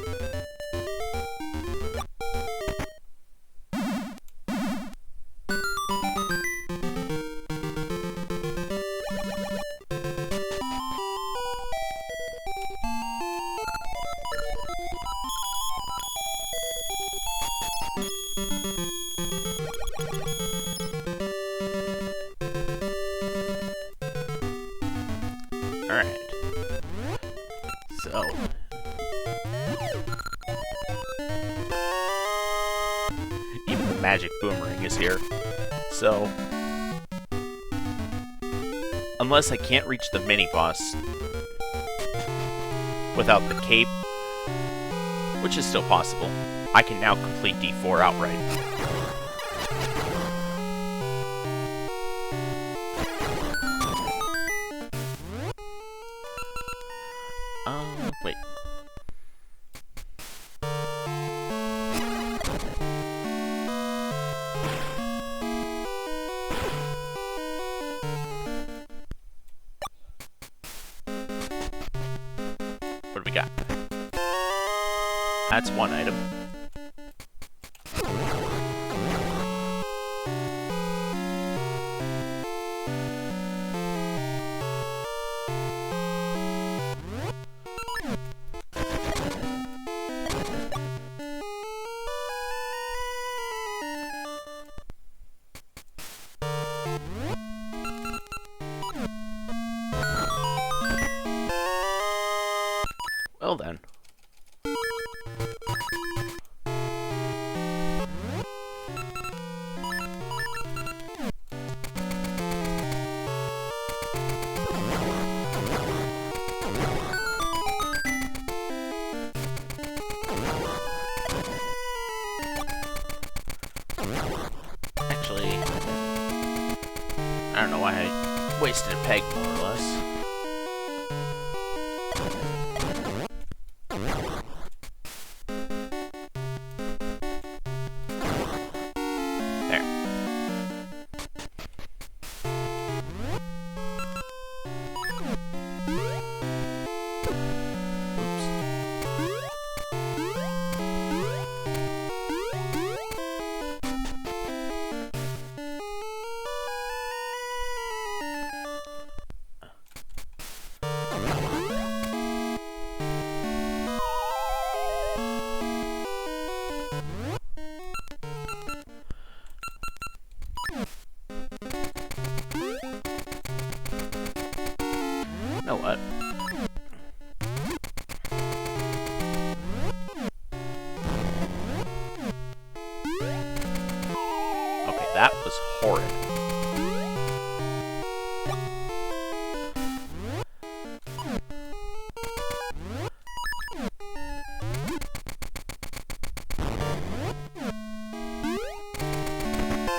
Alright. So. Magic Boomerang is here. So, unless I can't reach the mini-boss without the cape, which is still possible, I can now complete D4 outright. Wait. What do we got? That's one item. Well then. Actually, I don't know why I wasted a peg, more or less. You know what? Okay, that was horrid.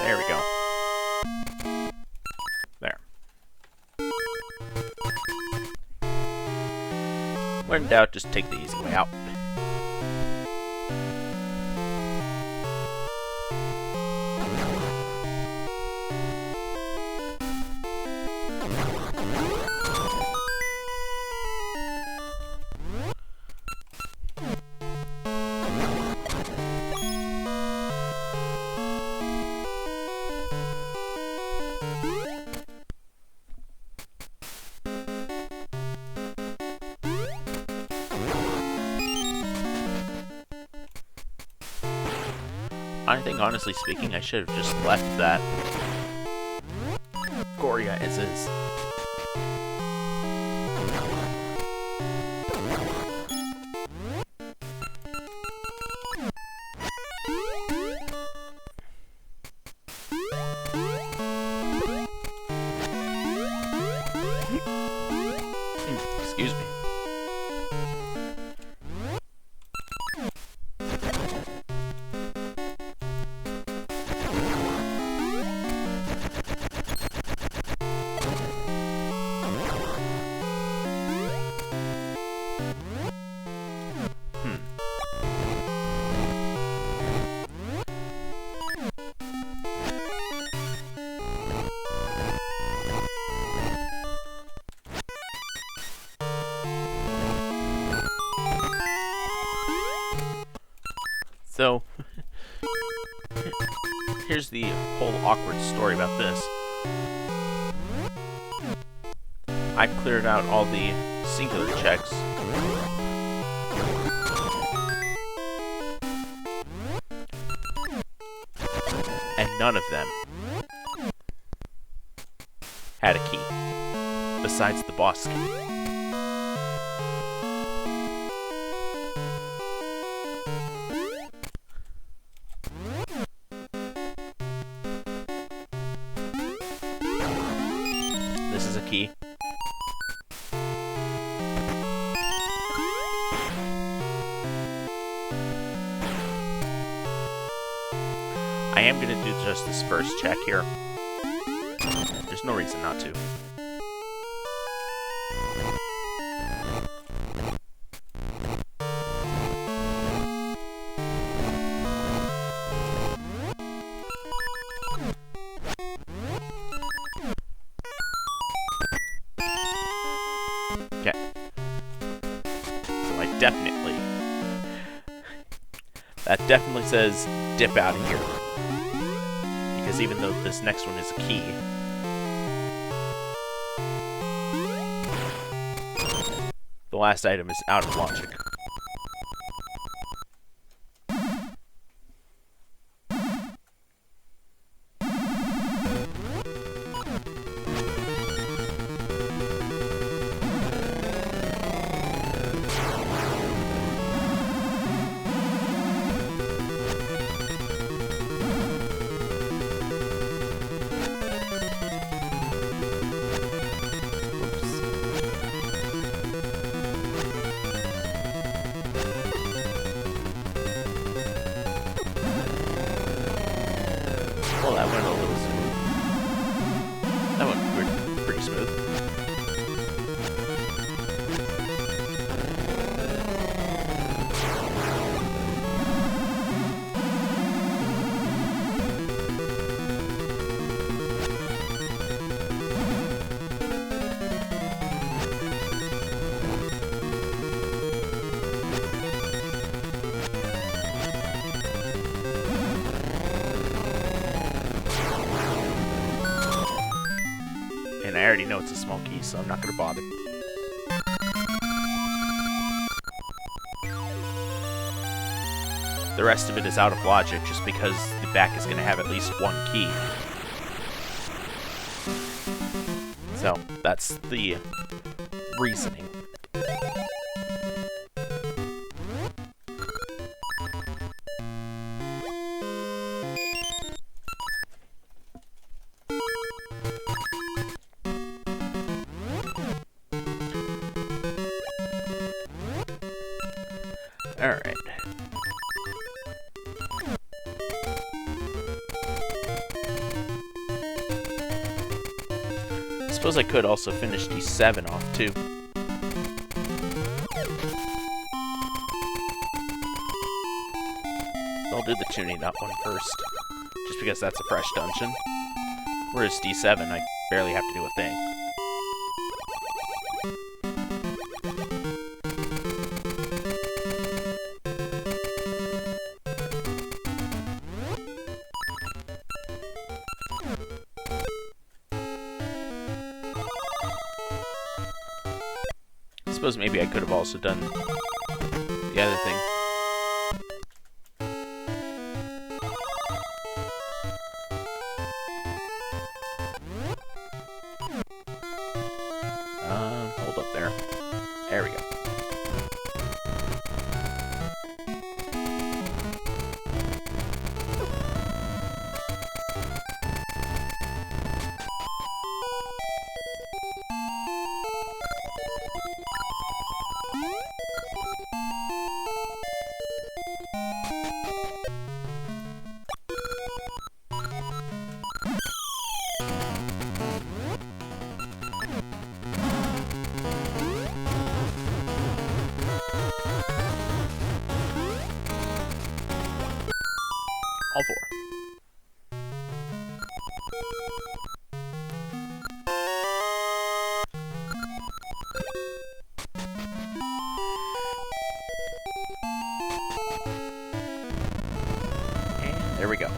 There we go. There. When in doubt, just take the easy way out. I think, honestly speaking, I should have just left that Goria as is. Excuse me. So, here's the whole awkward story about this. I cleared out all the singular checks. And none of them had a key, besides the boss key. is a key. I am going to do just this first check here. There's no reason not to. Okay. So I definitely... That definitely says dip out of here. Because even though this next one is a key, the last item is out of logic. Well, that went a little smooth. That went pretty smooth. And I already know it's a small key, so I'm not going to bother. The rest of it is out of logic, just because the back is going to have at least one key. So, that's the reasoning. Alright. I suppose I could also finish D7 off too. I'll do the tuning that one first, just because that's a fresh dungeon. Whereas D7, I barely have to do a thing. I suppose maybe I could have also done the other thing. Hold up there. There we go. All four. And there we go.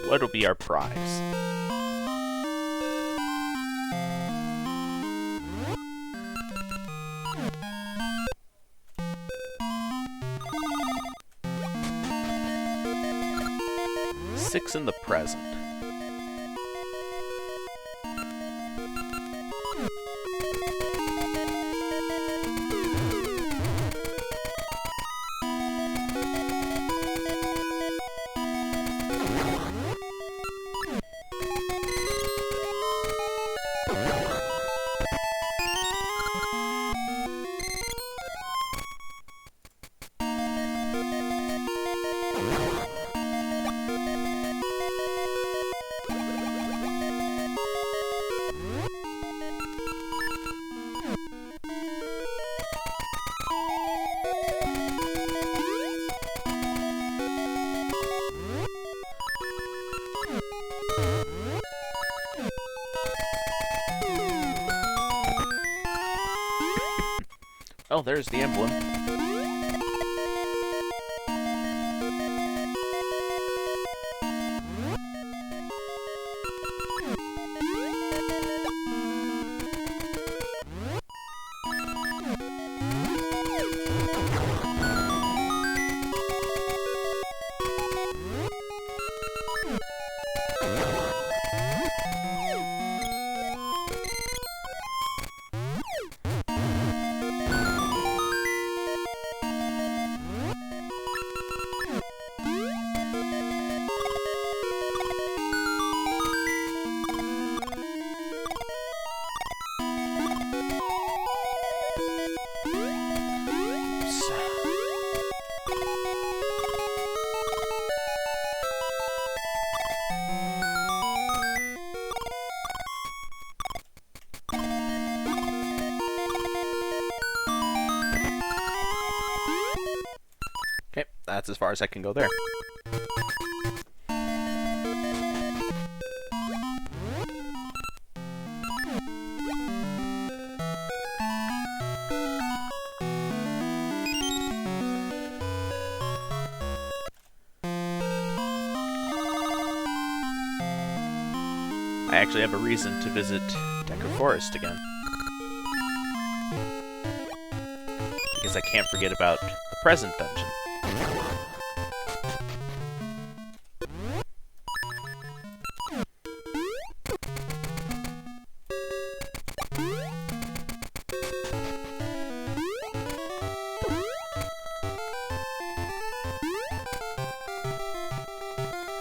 What'll be our prize? $6 in the present. Oh, there's the emblem. Okay, that's as far as I can go there. I actually have a reason to visit Decker Forest again. Because I can't forget about the present dungeon.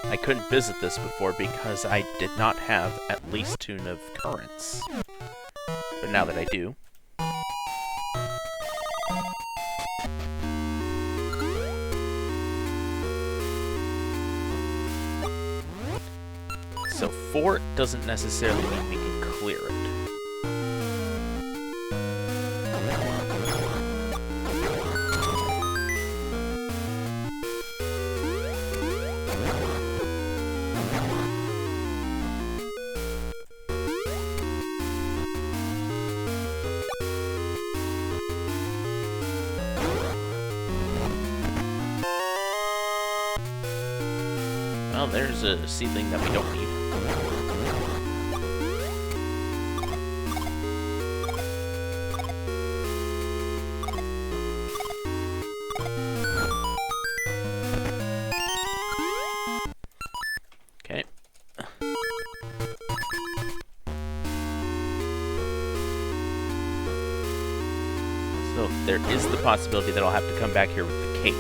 I couldn't visit this before because I did not have at least Tune of Currents. But now that I do... So 4 doesn't necessarily mean we can clear it. Well, there's a seedling that we don't need. Okay. So there is the possibility that I'll have to come back here with the cape.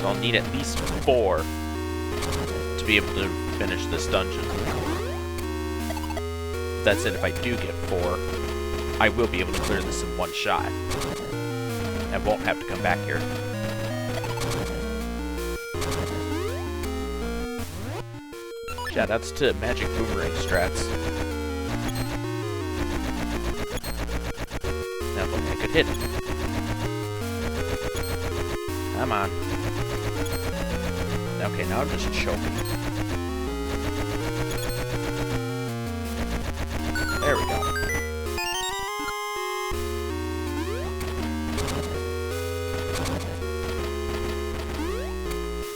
I'll need at least 4 to be able to finish this dungeon. That said, if I do get 4, I will be able to clear this in one shot. I won't have to come back here. Shoutouts to Magic Boomerang strats. Now if only I could hit it. Come on. Okay, now I'm just choking. There we go.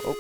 Oh.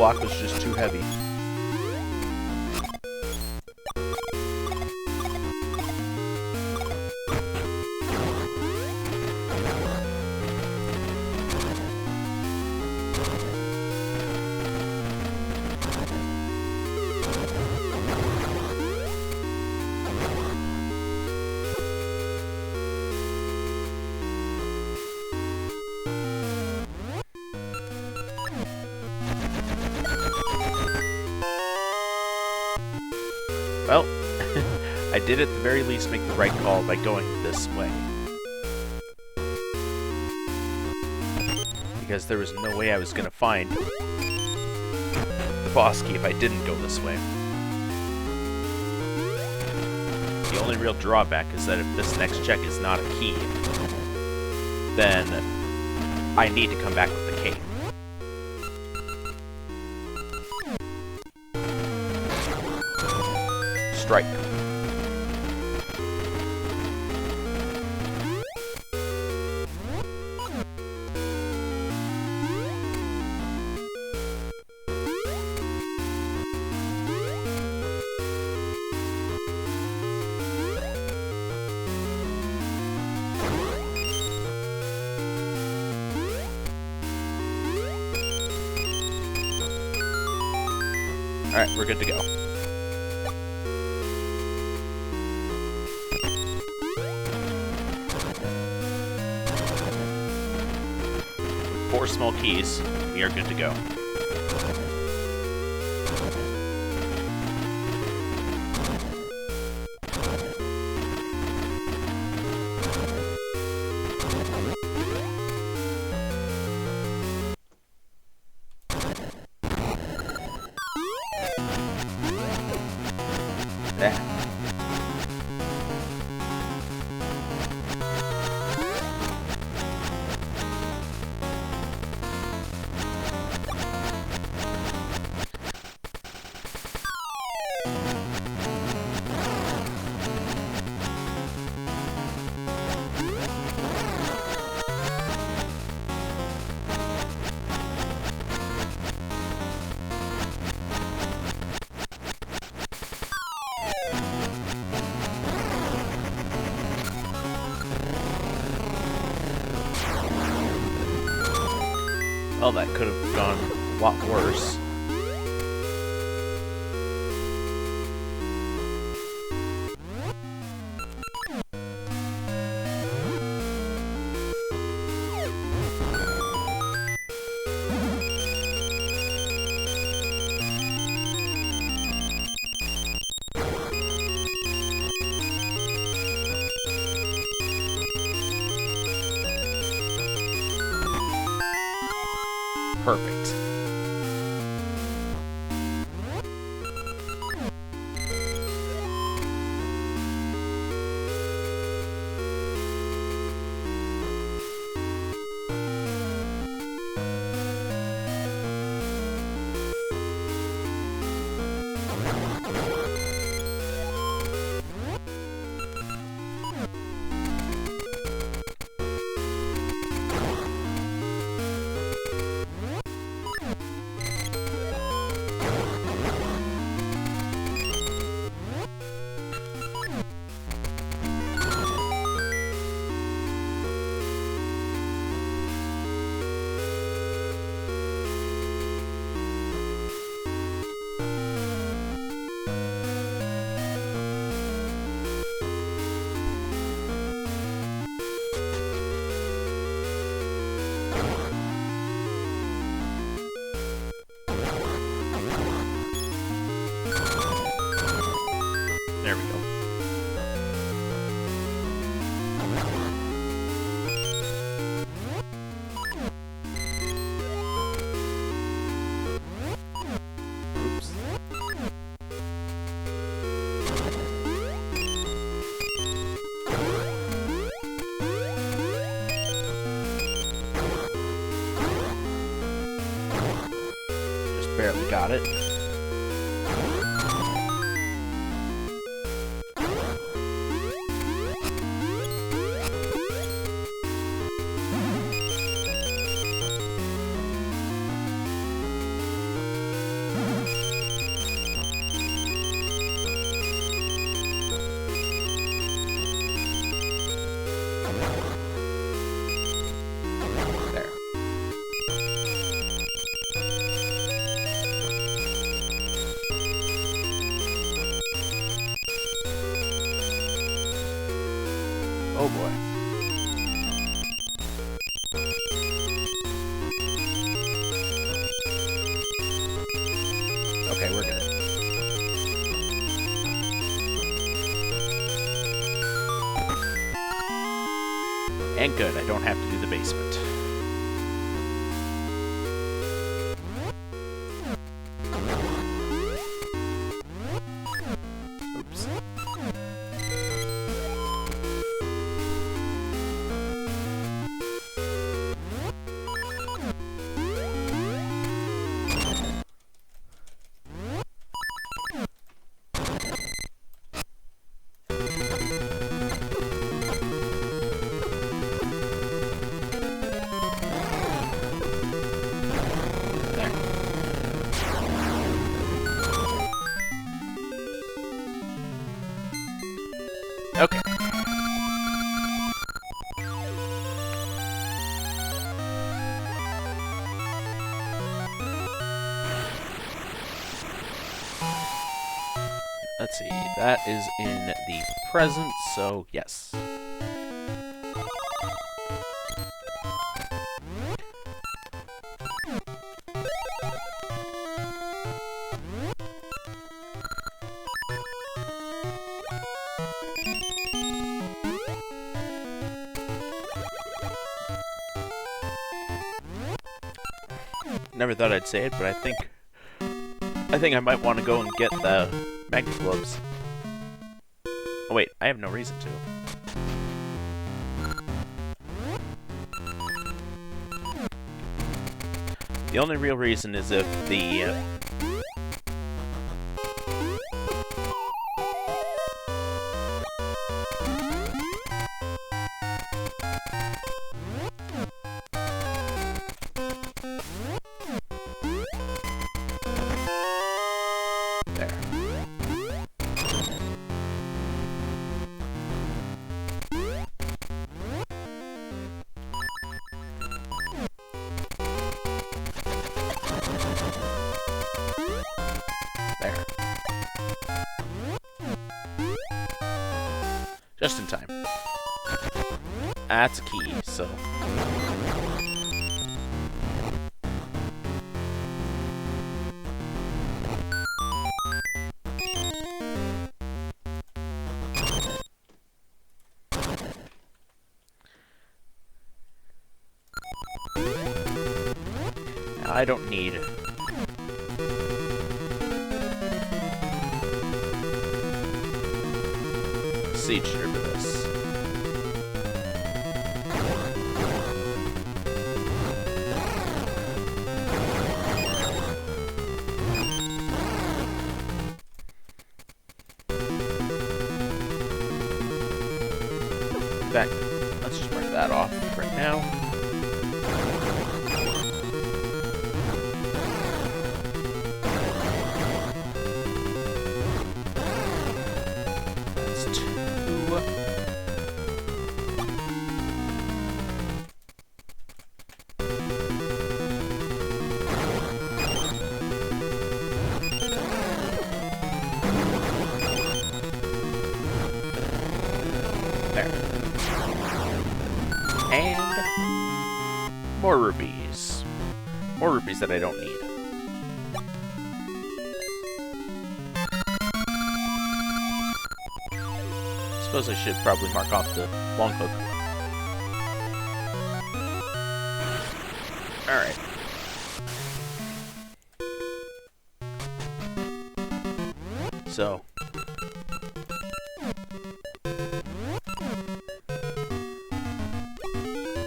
block was just too heavy. Well, I did at the very least make the right call by going this way. Because there was no way I was going to find the boss key if I didn't go this way. The only real drawback is that if this next check is not a key, then I need to come back with the key. Strike. Alright, we're good to go. With 4 small keys, we are good to go. Well, that could have gone a lot worse. Perfect. There we go. Oops. Just barely got it. Oh boy. Okay, we're good. And good, I don't have to do the basement. Oops. Okay. Let's see, that is in the present, so yes. Never thought I'd say it, but I think I might want to go and get the magnet gloves. Oh wait, I have no reason to. The only real reason is if the just in time. That's a key, so. Now, I don't need siege here for this. In fact, let's just mark that off right now. And more rupees. More rupees that I don't need. Suppose I should probably mark off the long hook. Alright. So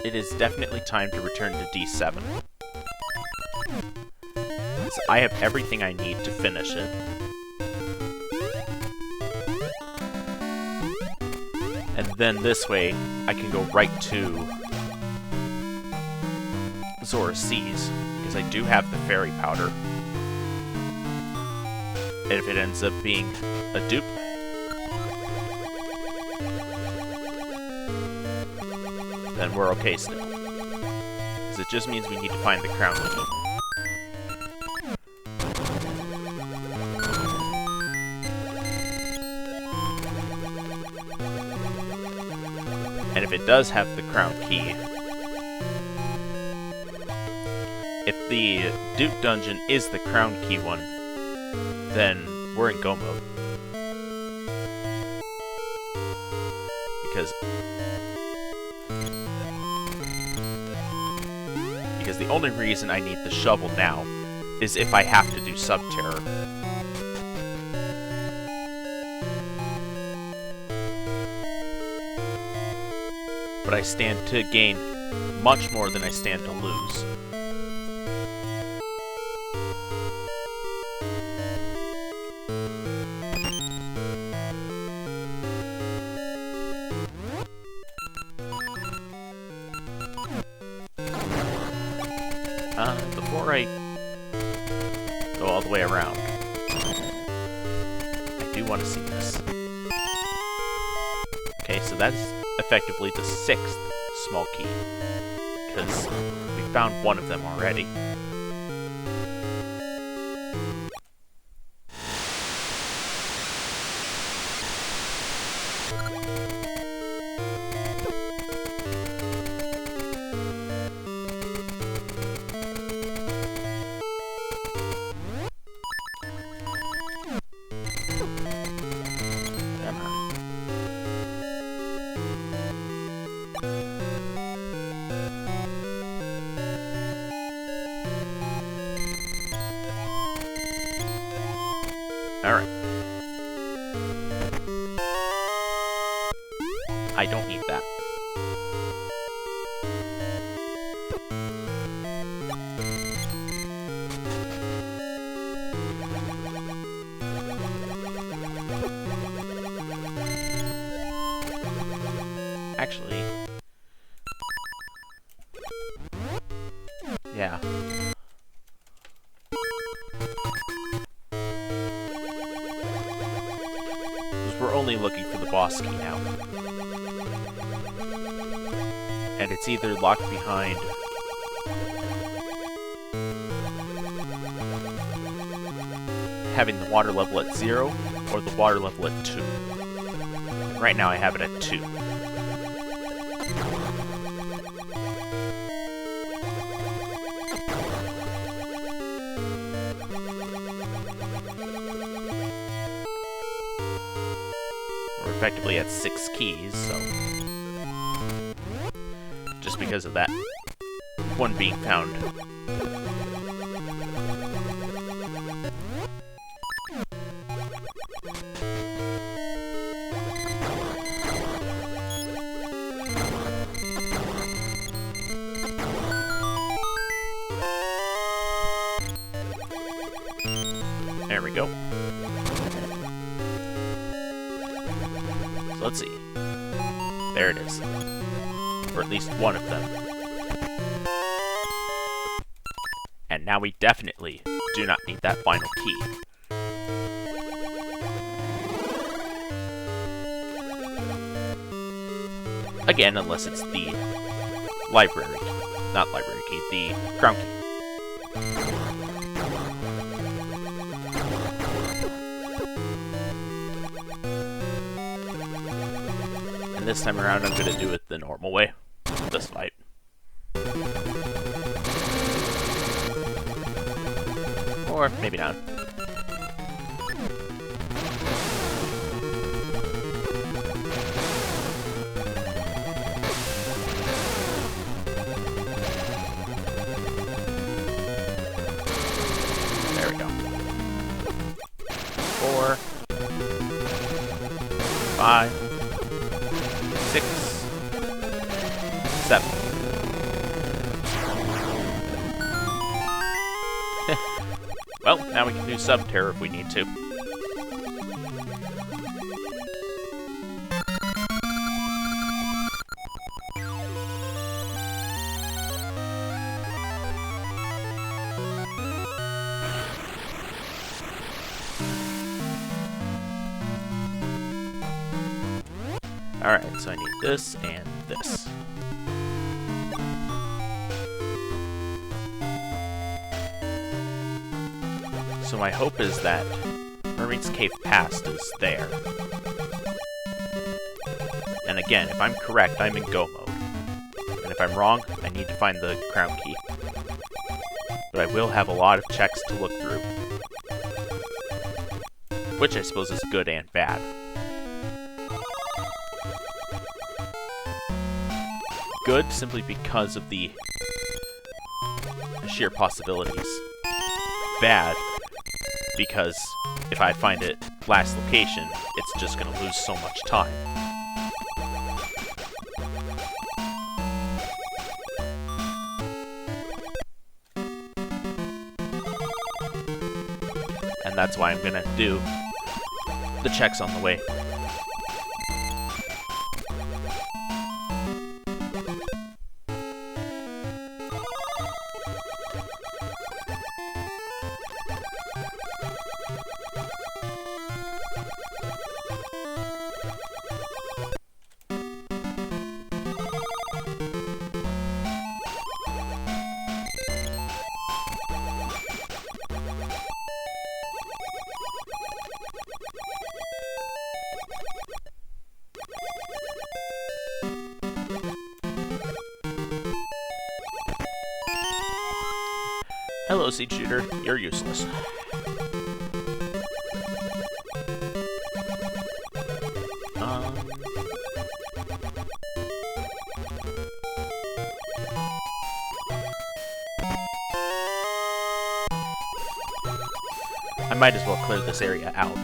it is definitely time to return to D7. So I have everything I need to finish it. And then this way, I can go right to Zora's Seas, because I do have the fairy powder. And if it ends up being a dupe, then we're okay still. Because it just means we need to find the crown key. it does have the crown key. If the Duke dungeon is the crown key one, then we're in go mode. Because the only reason I need the shovel now is if I have to do Subterror. But I stand to gain much more than I stand to lose. Before I go all the way around, I do want to see this. Okay, so that's effectively the 6th small key, because we found one of them already. Alright. I don't need that. Actually... yeah. We're only looking for the boss key now. And it's either locked behind having the water level at 0 or the water level at 2. Right now I have it at 2. Effectively at 6 keys, so just because of that one being found. There we go. Let's see. There it is. Or at least one of them. And now we definitely do not need that final key. Again, unless it's the library key. Not library key, the crown key. And this time around, I'm going to do it the normal way. This fight. Or maybe not. There we go. 4, 5, 6, 7. Well, now we can do Subterror if we need to. Alright, so I need this and this. So my hope is that Mermaid's Cave Past is there. And Again, if I'm correct, I'm in go mode. And if I'm wrong, I need to find the crown key. But I will have a lot of checks to look through. Which I suppose is good and bad. Good simply because of the sheer possibilities. Bad because if I find it last location, it's just going to lose so much time. And that's why I'm going to do the checks on the way. Hello, Seed Shooter. You're useless. I might as well clear this area out.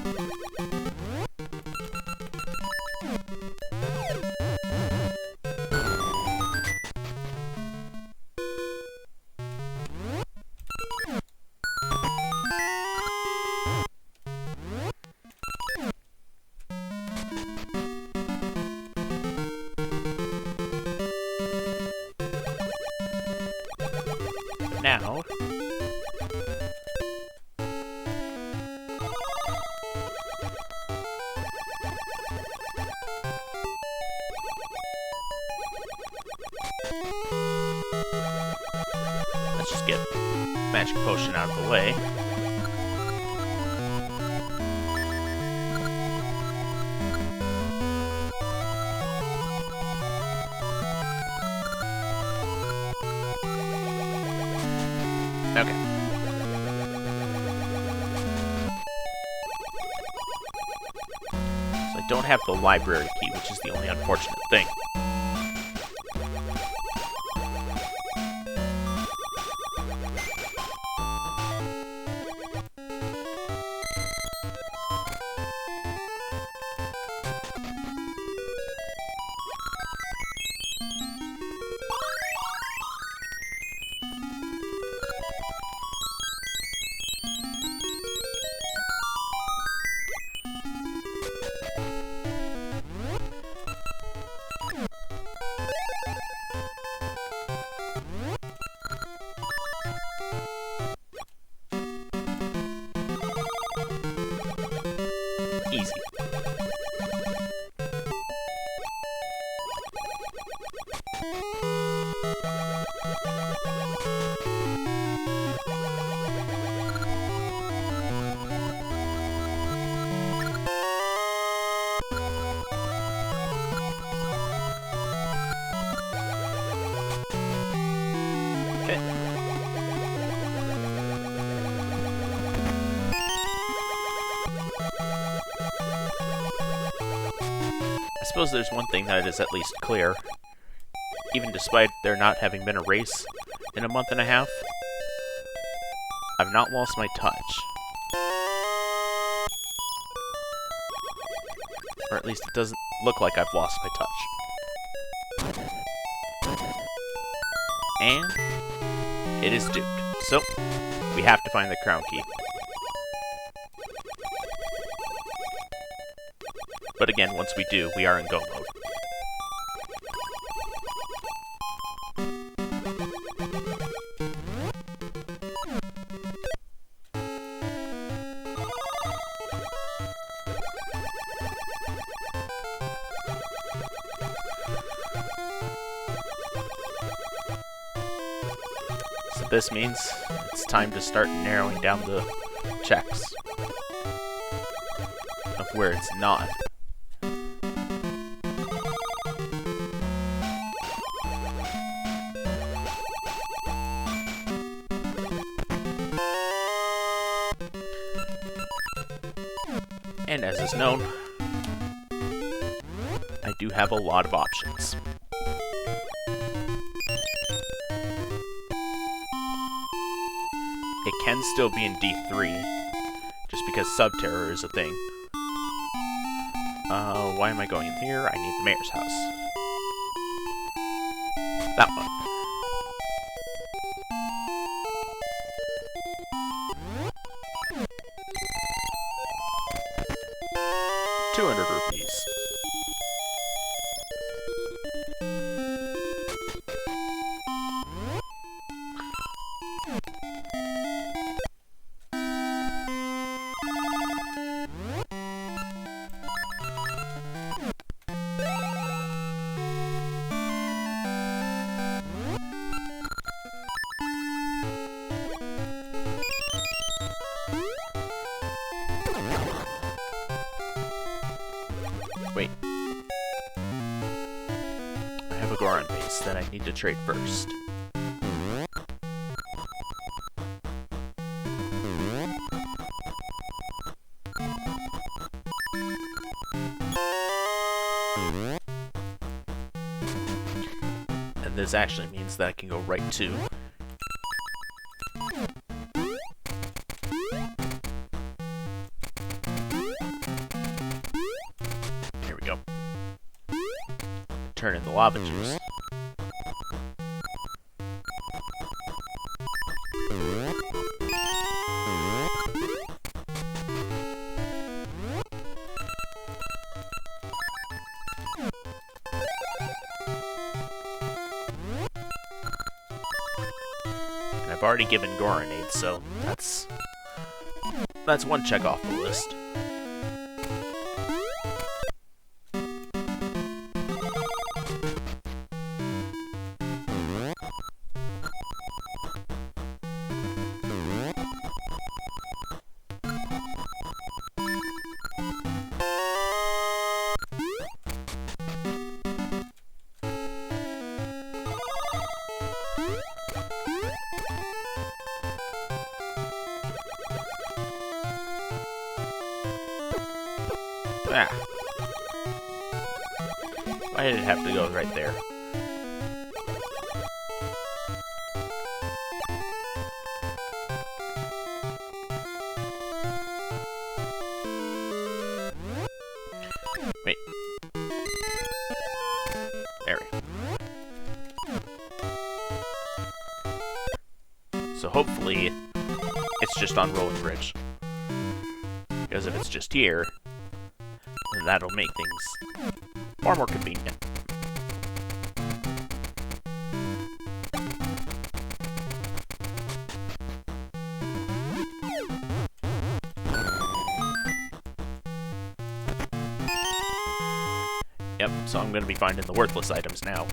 Now, let's just get Magic Potion out of the way. Okay. So I don't have the library key, which is the only unfortunate thing. Easy. Okay. I suppose there's one thing that is at least clear. Even despite there not having been a race in a month and a half, I've not lost my touch. Or at least it doesn't look like I've lost my touch. And it is duped. So, we have to find the crown key. But again, once we do, we are in go mode. So this means it's time to start narrowing down the checks of where it's not. And as is known, I do have a lot of options. It can still be in D3, just because Subterror is a thing. Why am I going in here? I need the mayor's house. That one. ₹200. Wait. I have a Goron base that I need to trade first. And this actually means that I can go right to turn in the lava juice. And I've already given Goronade, so that's one check off the list. Ah. Why did it have to go right there? Wait. There we go. So hopefully it's just on Rolling Bridge. Because if it's just here, then that'll make things far more convenient. Yep, so I'm going to be finding the worthless items now.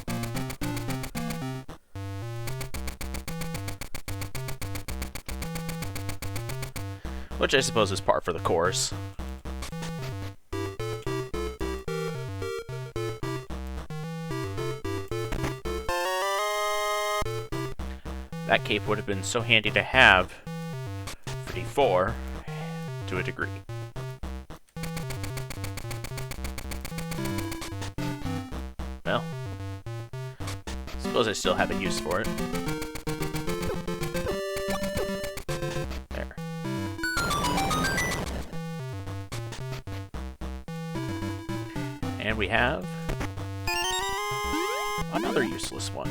Which I suppose is par for the course. That cape would have been so handy to have for D4 to a degree. Well, I suppose I still have a use for it. There. And we have another useless one.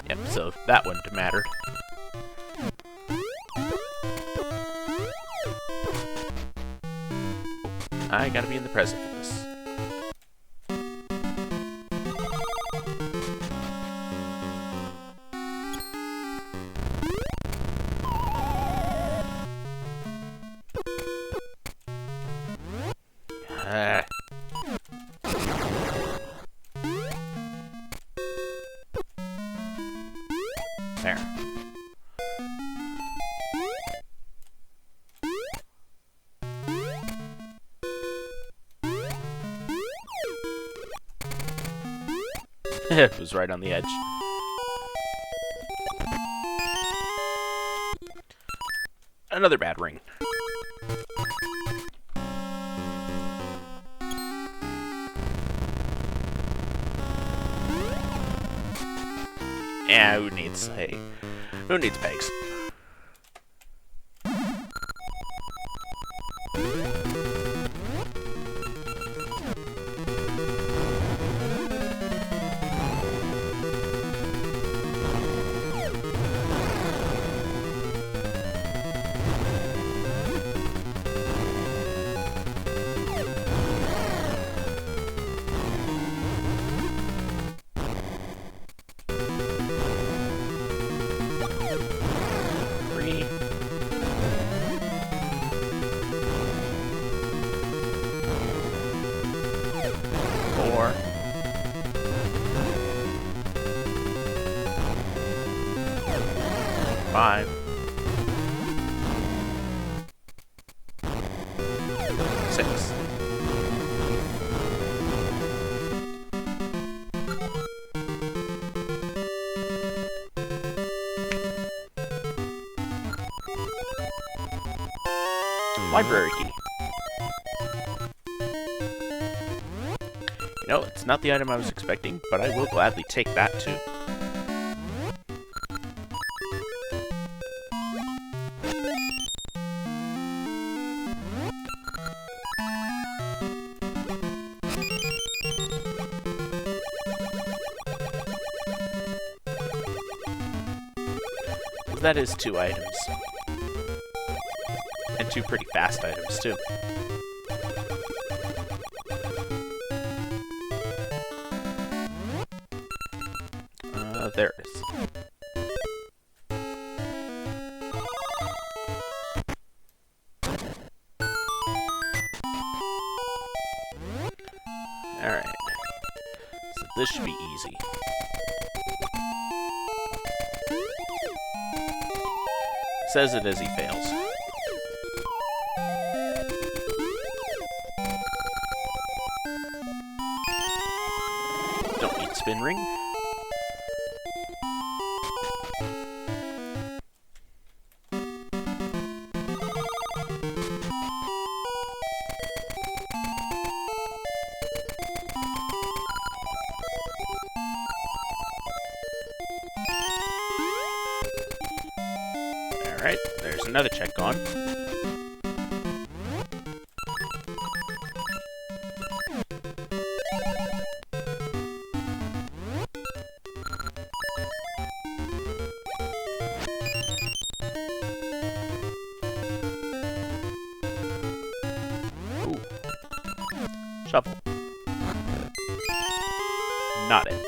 Yep, so that wouldn't have mattered. I gotta be in the present for this. There. It was right on the edge. Another bad ring. Yeah, who needs pegs? Five. 6. Library key. You know, it's not the item I was expecting, but I will gladly take that too. That is 2 items. And 2 pretty fast items, too. There it is. Alright. So this should be easy. Says it as he fails. Don't need spin ring. Alright, there's another check gone. Ooh. Shovel. Not it.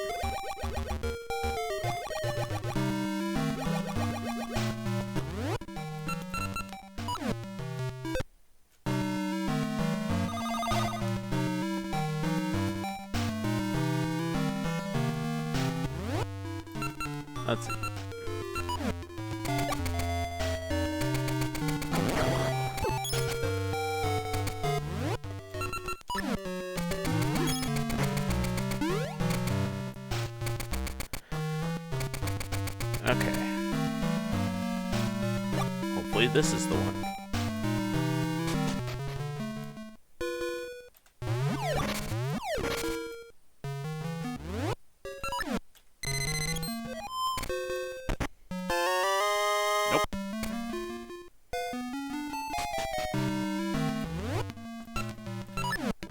Let's see. Okay. Hopefully this is the one.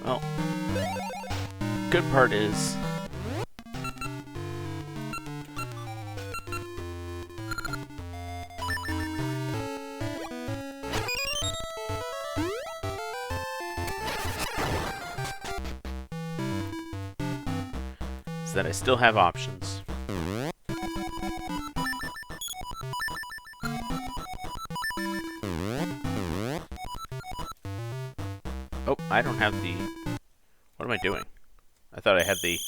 Well, good part is that I still have options. Oh, I don't have the... What am I doing? I thought I had the...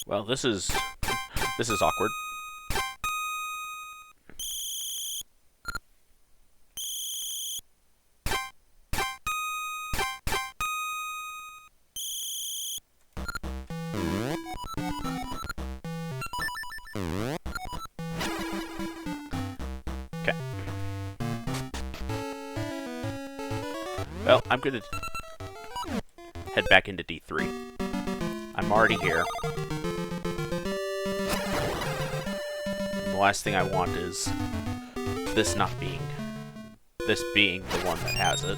Well, this is awkward. Okay. Well, I'm gonna head back into D3. I'm already here. And the last thing I want is this being the one that has it.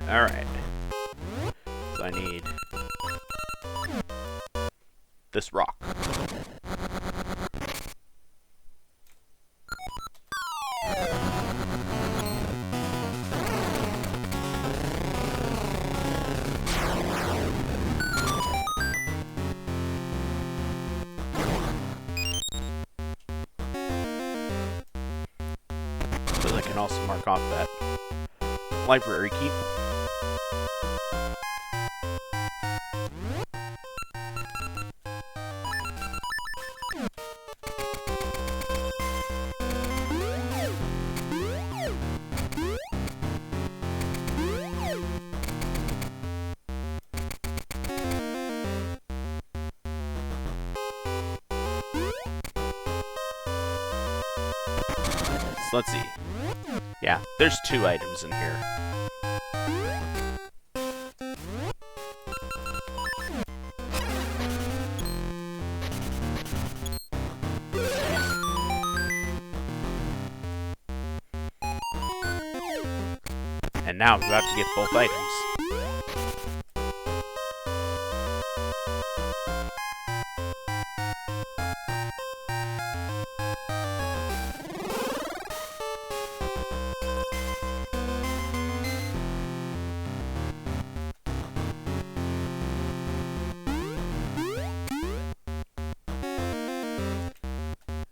Alright. So I need this rock. So I can also mark off that library key. So let's see. Yeah, there's 2 items in here. And now I'm about to get both items.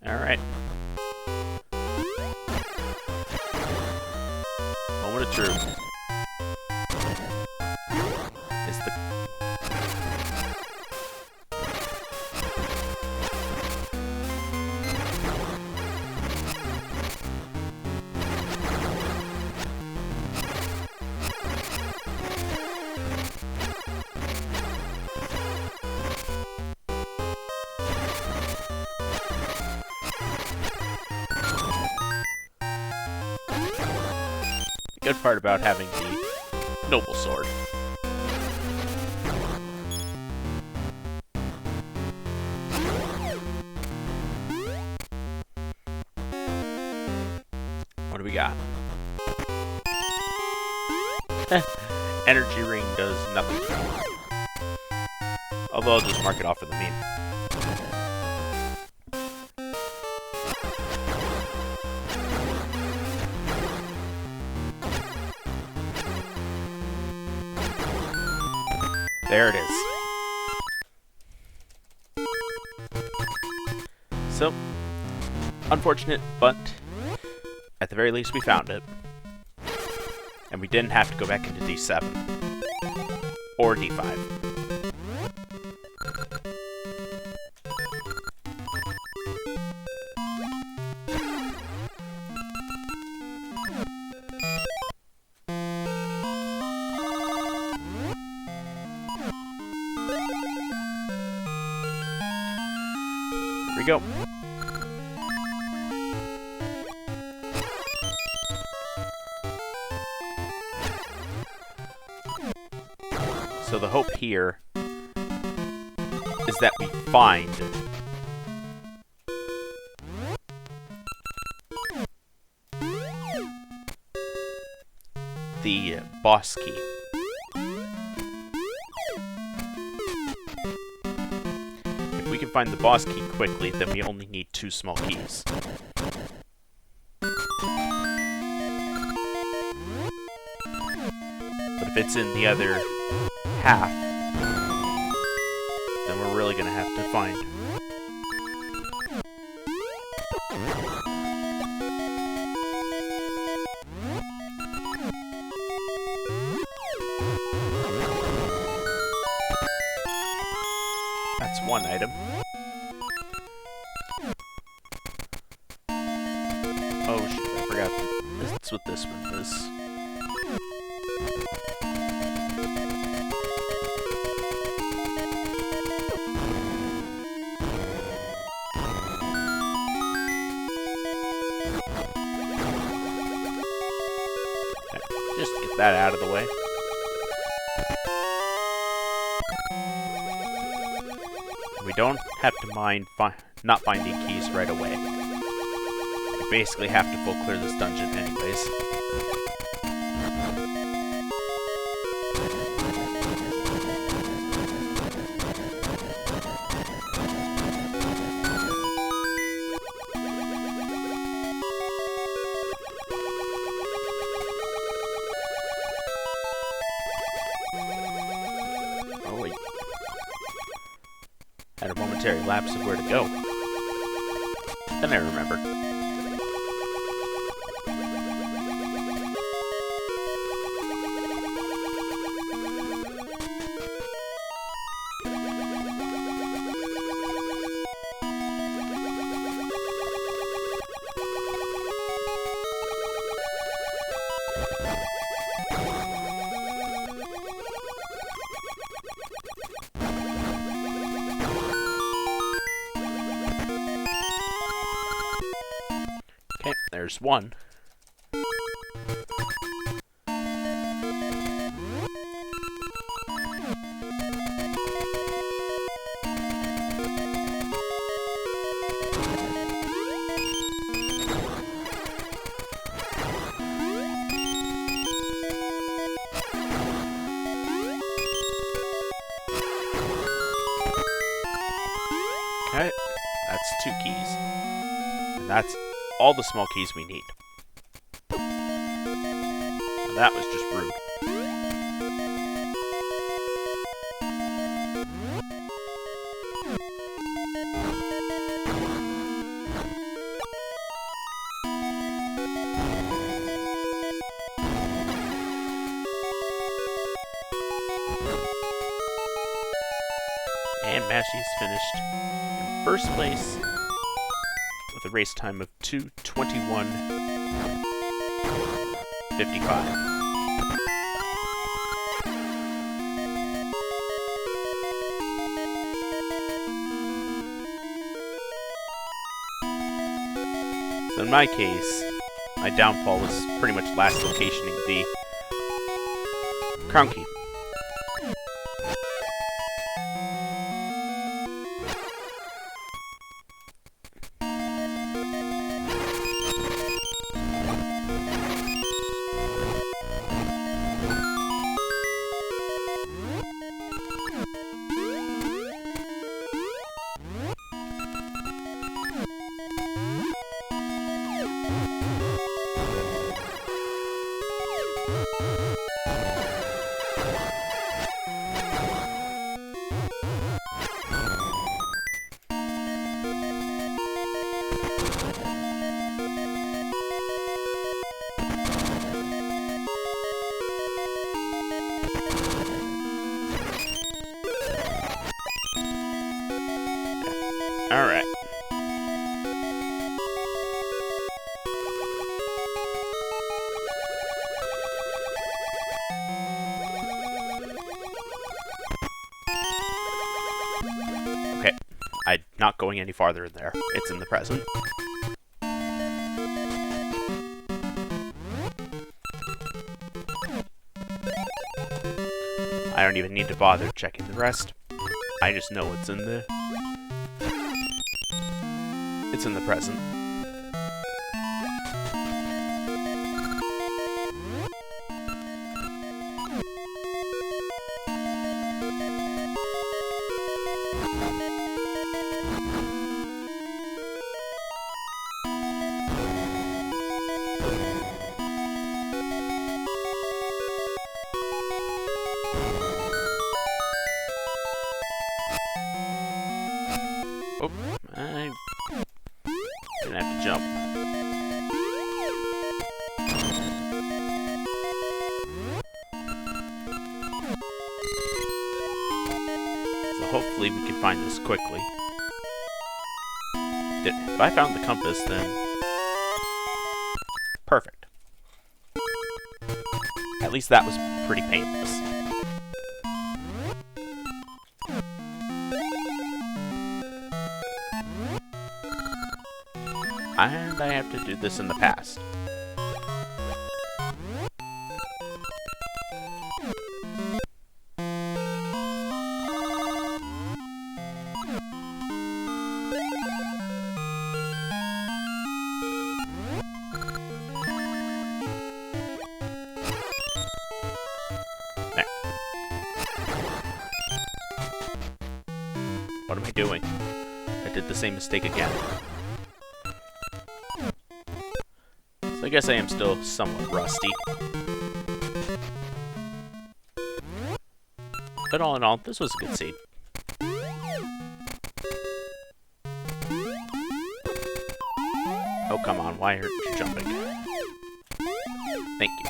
Alright. Moment of truth. Is the... good part about having the noble sword. What do we got? Energy ring does nothing. Although I'll just mark it off for the meme. There it is. So, unfortunate, but at the very least we found it. And we didn't have to go back into D7. Or D5. Here we go. So the hope here is that we find the boss key. If we can find the boss key quickly, then we only need 2 small keys. But if it's in the other half, then then we're really gonna have to find. That's one item. Oh shit, I forgot that's what this one is. Okay, just get that out of the way. We don't have to mind not finding keys right away. We basically have to full clear this dungeon anyways. Oh wait. Had a momentary lapse of where to go. Then I remember. Okay, there's one. Okay, that's 2 keys. And that's all the small keys we need. Now that was just rude. And Mashy's finished in first place with a race time of 2:21:55. So in my case, my downfall was pretty much last locationing the crown key. Alright. Okay. I'm not going any farther in there. It's in the present. I don't even need to bother checking the rest. I just know it's in the... It's in the present. So hopefully we can find this quickly. If I found the compass, then... perfect. At least that was pretty painless. And I have to do this in the past. There. What am I doing? I did the same mistake again. I guess I am still somewhat rusty. But all in all, this was a good scene. Oh, come on, why aren't you jumping? Thank you.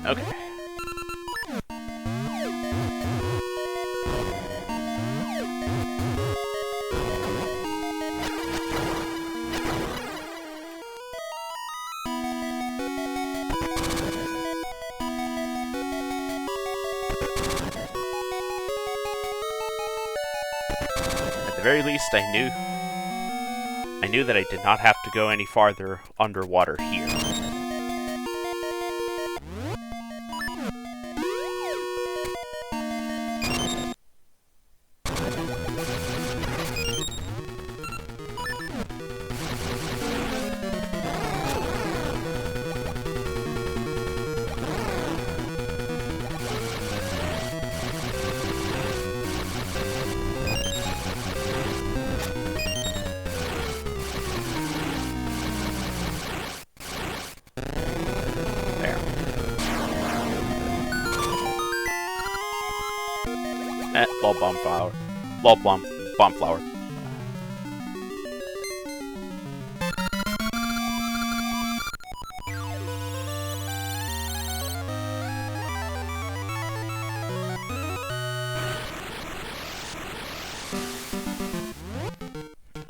Okay. At the very least, I knew that I did not have to go any farther underwater here. Ball bomb flower. Ball bomb flower.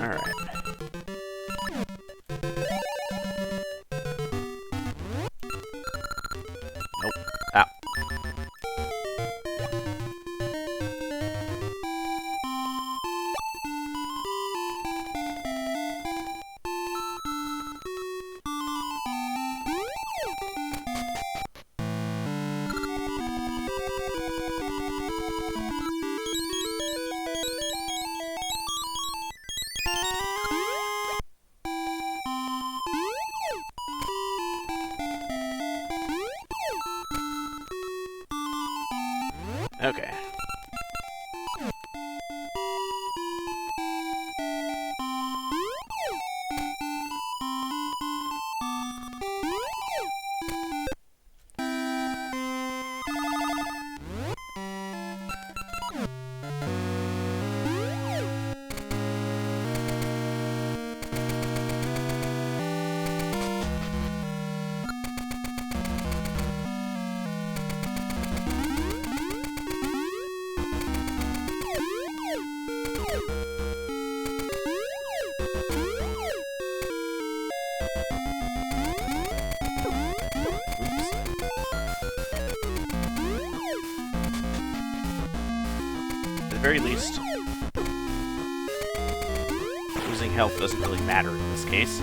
Alright. Nope. Ow. Okay. At the very least, losing health doesn't really matter in this case.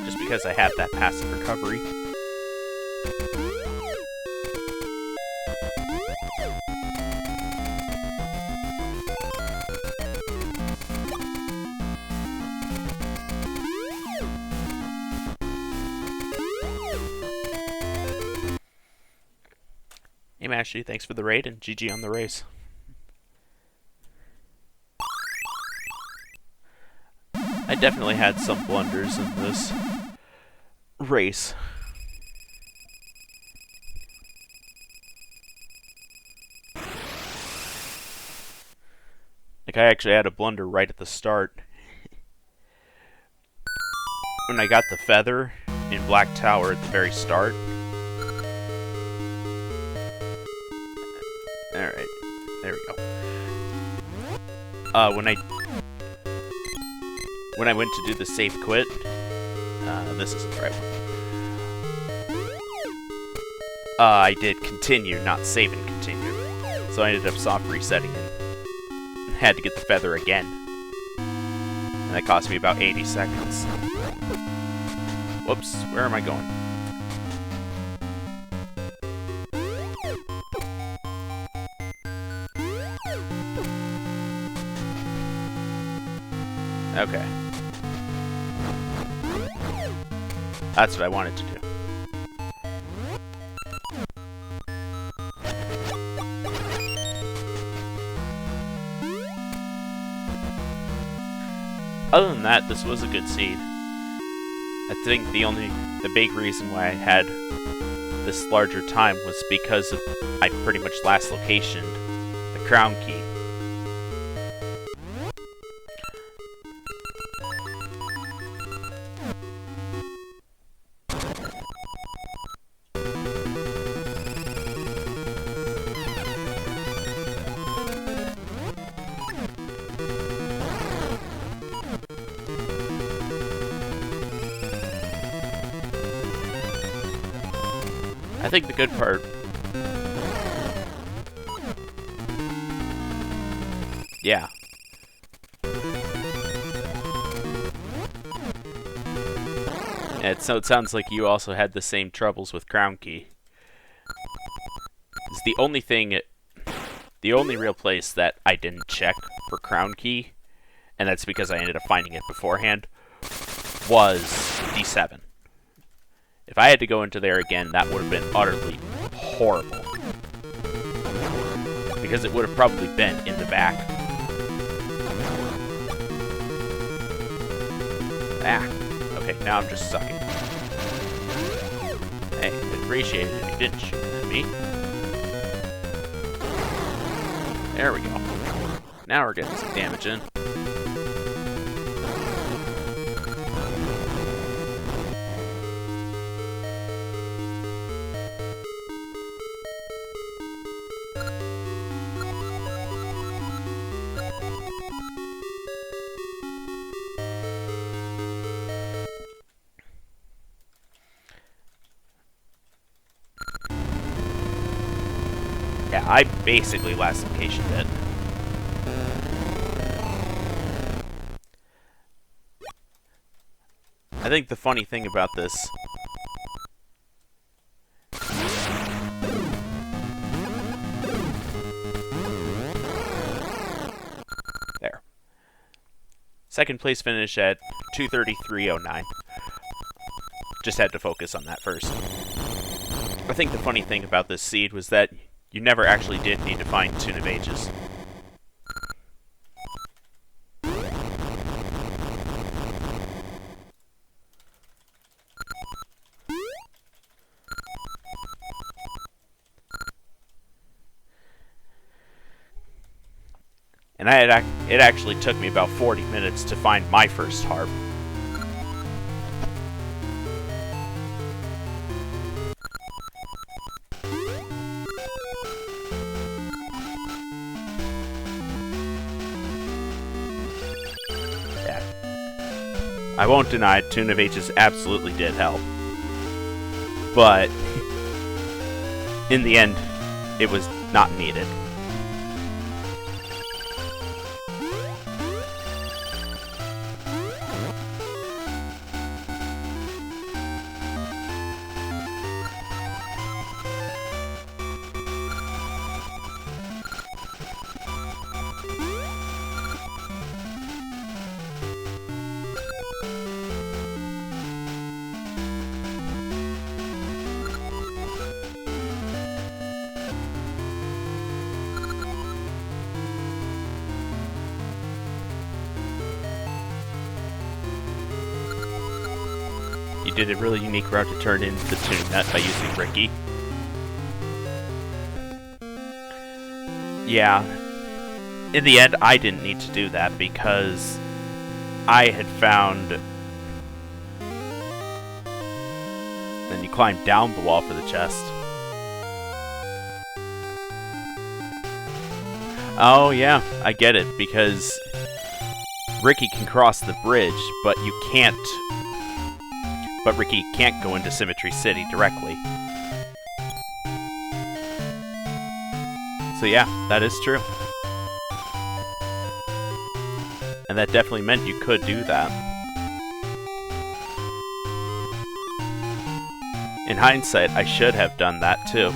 Just because I have that passive recovery. Hey Mashy, thanks for the raid and GG on the race. I definitely had some blunders in this race. Like, I actually had a blunder right at the start. When I got the feather in Black Tower at the very start. Alright, there we go. When I went to do the safe quit, this isn't the right one. I did continue, not save and continue. So I ended up soft resetting and had to get the feather again. And that cost me about 80 seconds. Whoops, where am I going? Okay. That's what I wanted to do. Other than that, this was a good seed. I think the big reason why I had this larger time was because of I pretty much last locationed the crown key. I think the good part... Yeah. So it sounds like you also had the same troubles with Crown Key. It's the only thing... The only real place that I didn't check for Crown Key, and that's because I ended up finding it beforehand, was D7. If I had to go into there again, that would have been utterly horrible. Because it would have probably been in the back. Ah. Okay, now I'm just sucking. Hey, I'd appreciate it if you didn't shoot at me. There we go. Now we're getting some damage in. Yeah, I basically last locationed it. I think the funny thing about this... There. Second place finish at 2:33.09. Just had to focus on that first. I think the funny thing about this seed was that you never actually did need to find Tune of Ages. And it actually took me about 40 minutes to find my first harp. I won't deny it, Tune of Ages absolutely did help. But in the end, it was not needed. did a really unique route to turn into the Tune Nut by using Ricky. Yeah, in the end, I didn't need to do that because I had found... Then you climb down the wall for the chest. Oh yeah, I get it, because Ricky can cross the bridge, but you can't... But Ricky can't go into Symmetry City directly. So yeah, that is true. And that definitely meant you could do that. In hindsight, I should have done that too,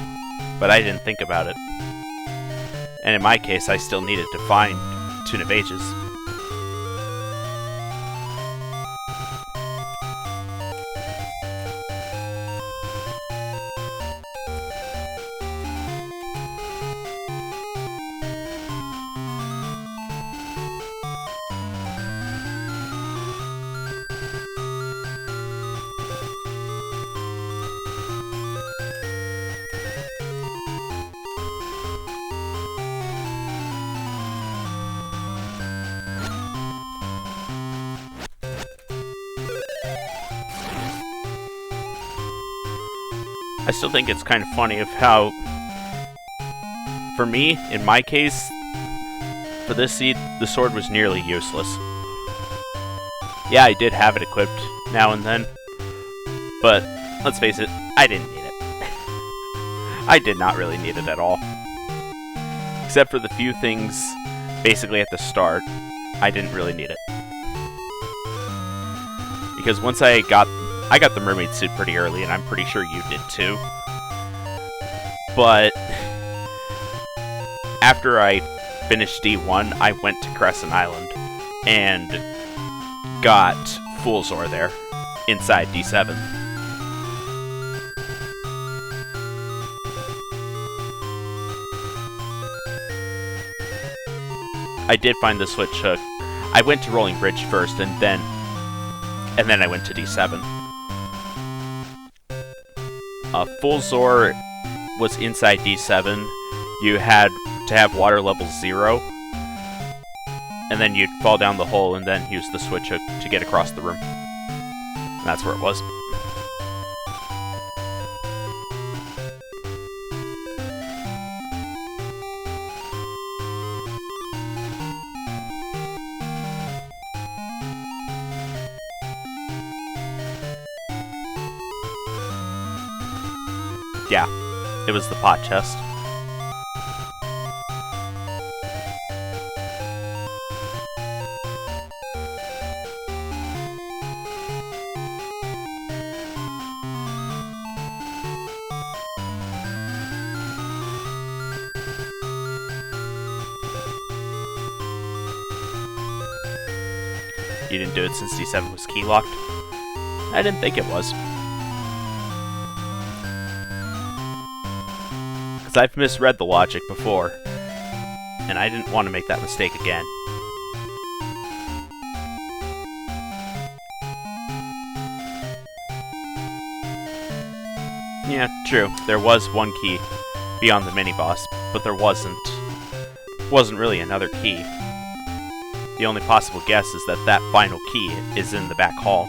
but I didn't think about it. And in my case, I still needed to find Tune of Ages. I still think it's kind of funny of how, for me, in my case, for this seed, the sword was nearly useless. Yeah, I did have it equipped now and then, but let's face it, I didn't need it. I did not really need it at all. Except for the few things basically at the start, I didn't really need it. Because once I got the mermaid suit pretty early, and I'm pretty sure you did too. But after I finished D1, I went to Crescent Island and got Fool's Ore there, inside D7. I did find the switch hook. I went to Rolling Bridge first, and then I went to D7. Fool's Ore was inside D7. You had to have water level 0, and then you'd fall down the hole and then use the switch hook to get across the room. And that's where it was. Yeah, it was the pot chest. You didn't do it since D7 was key locked? I didn't think it was. I've misread the logic before, and I didn't want to make that mistake again. Yeah, true. There was one key beyond the mini-boss, but there wasn't really another key. The only possible guess is that that final key is in the back hall.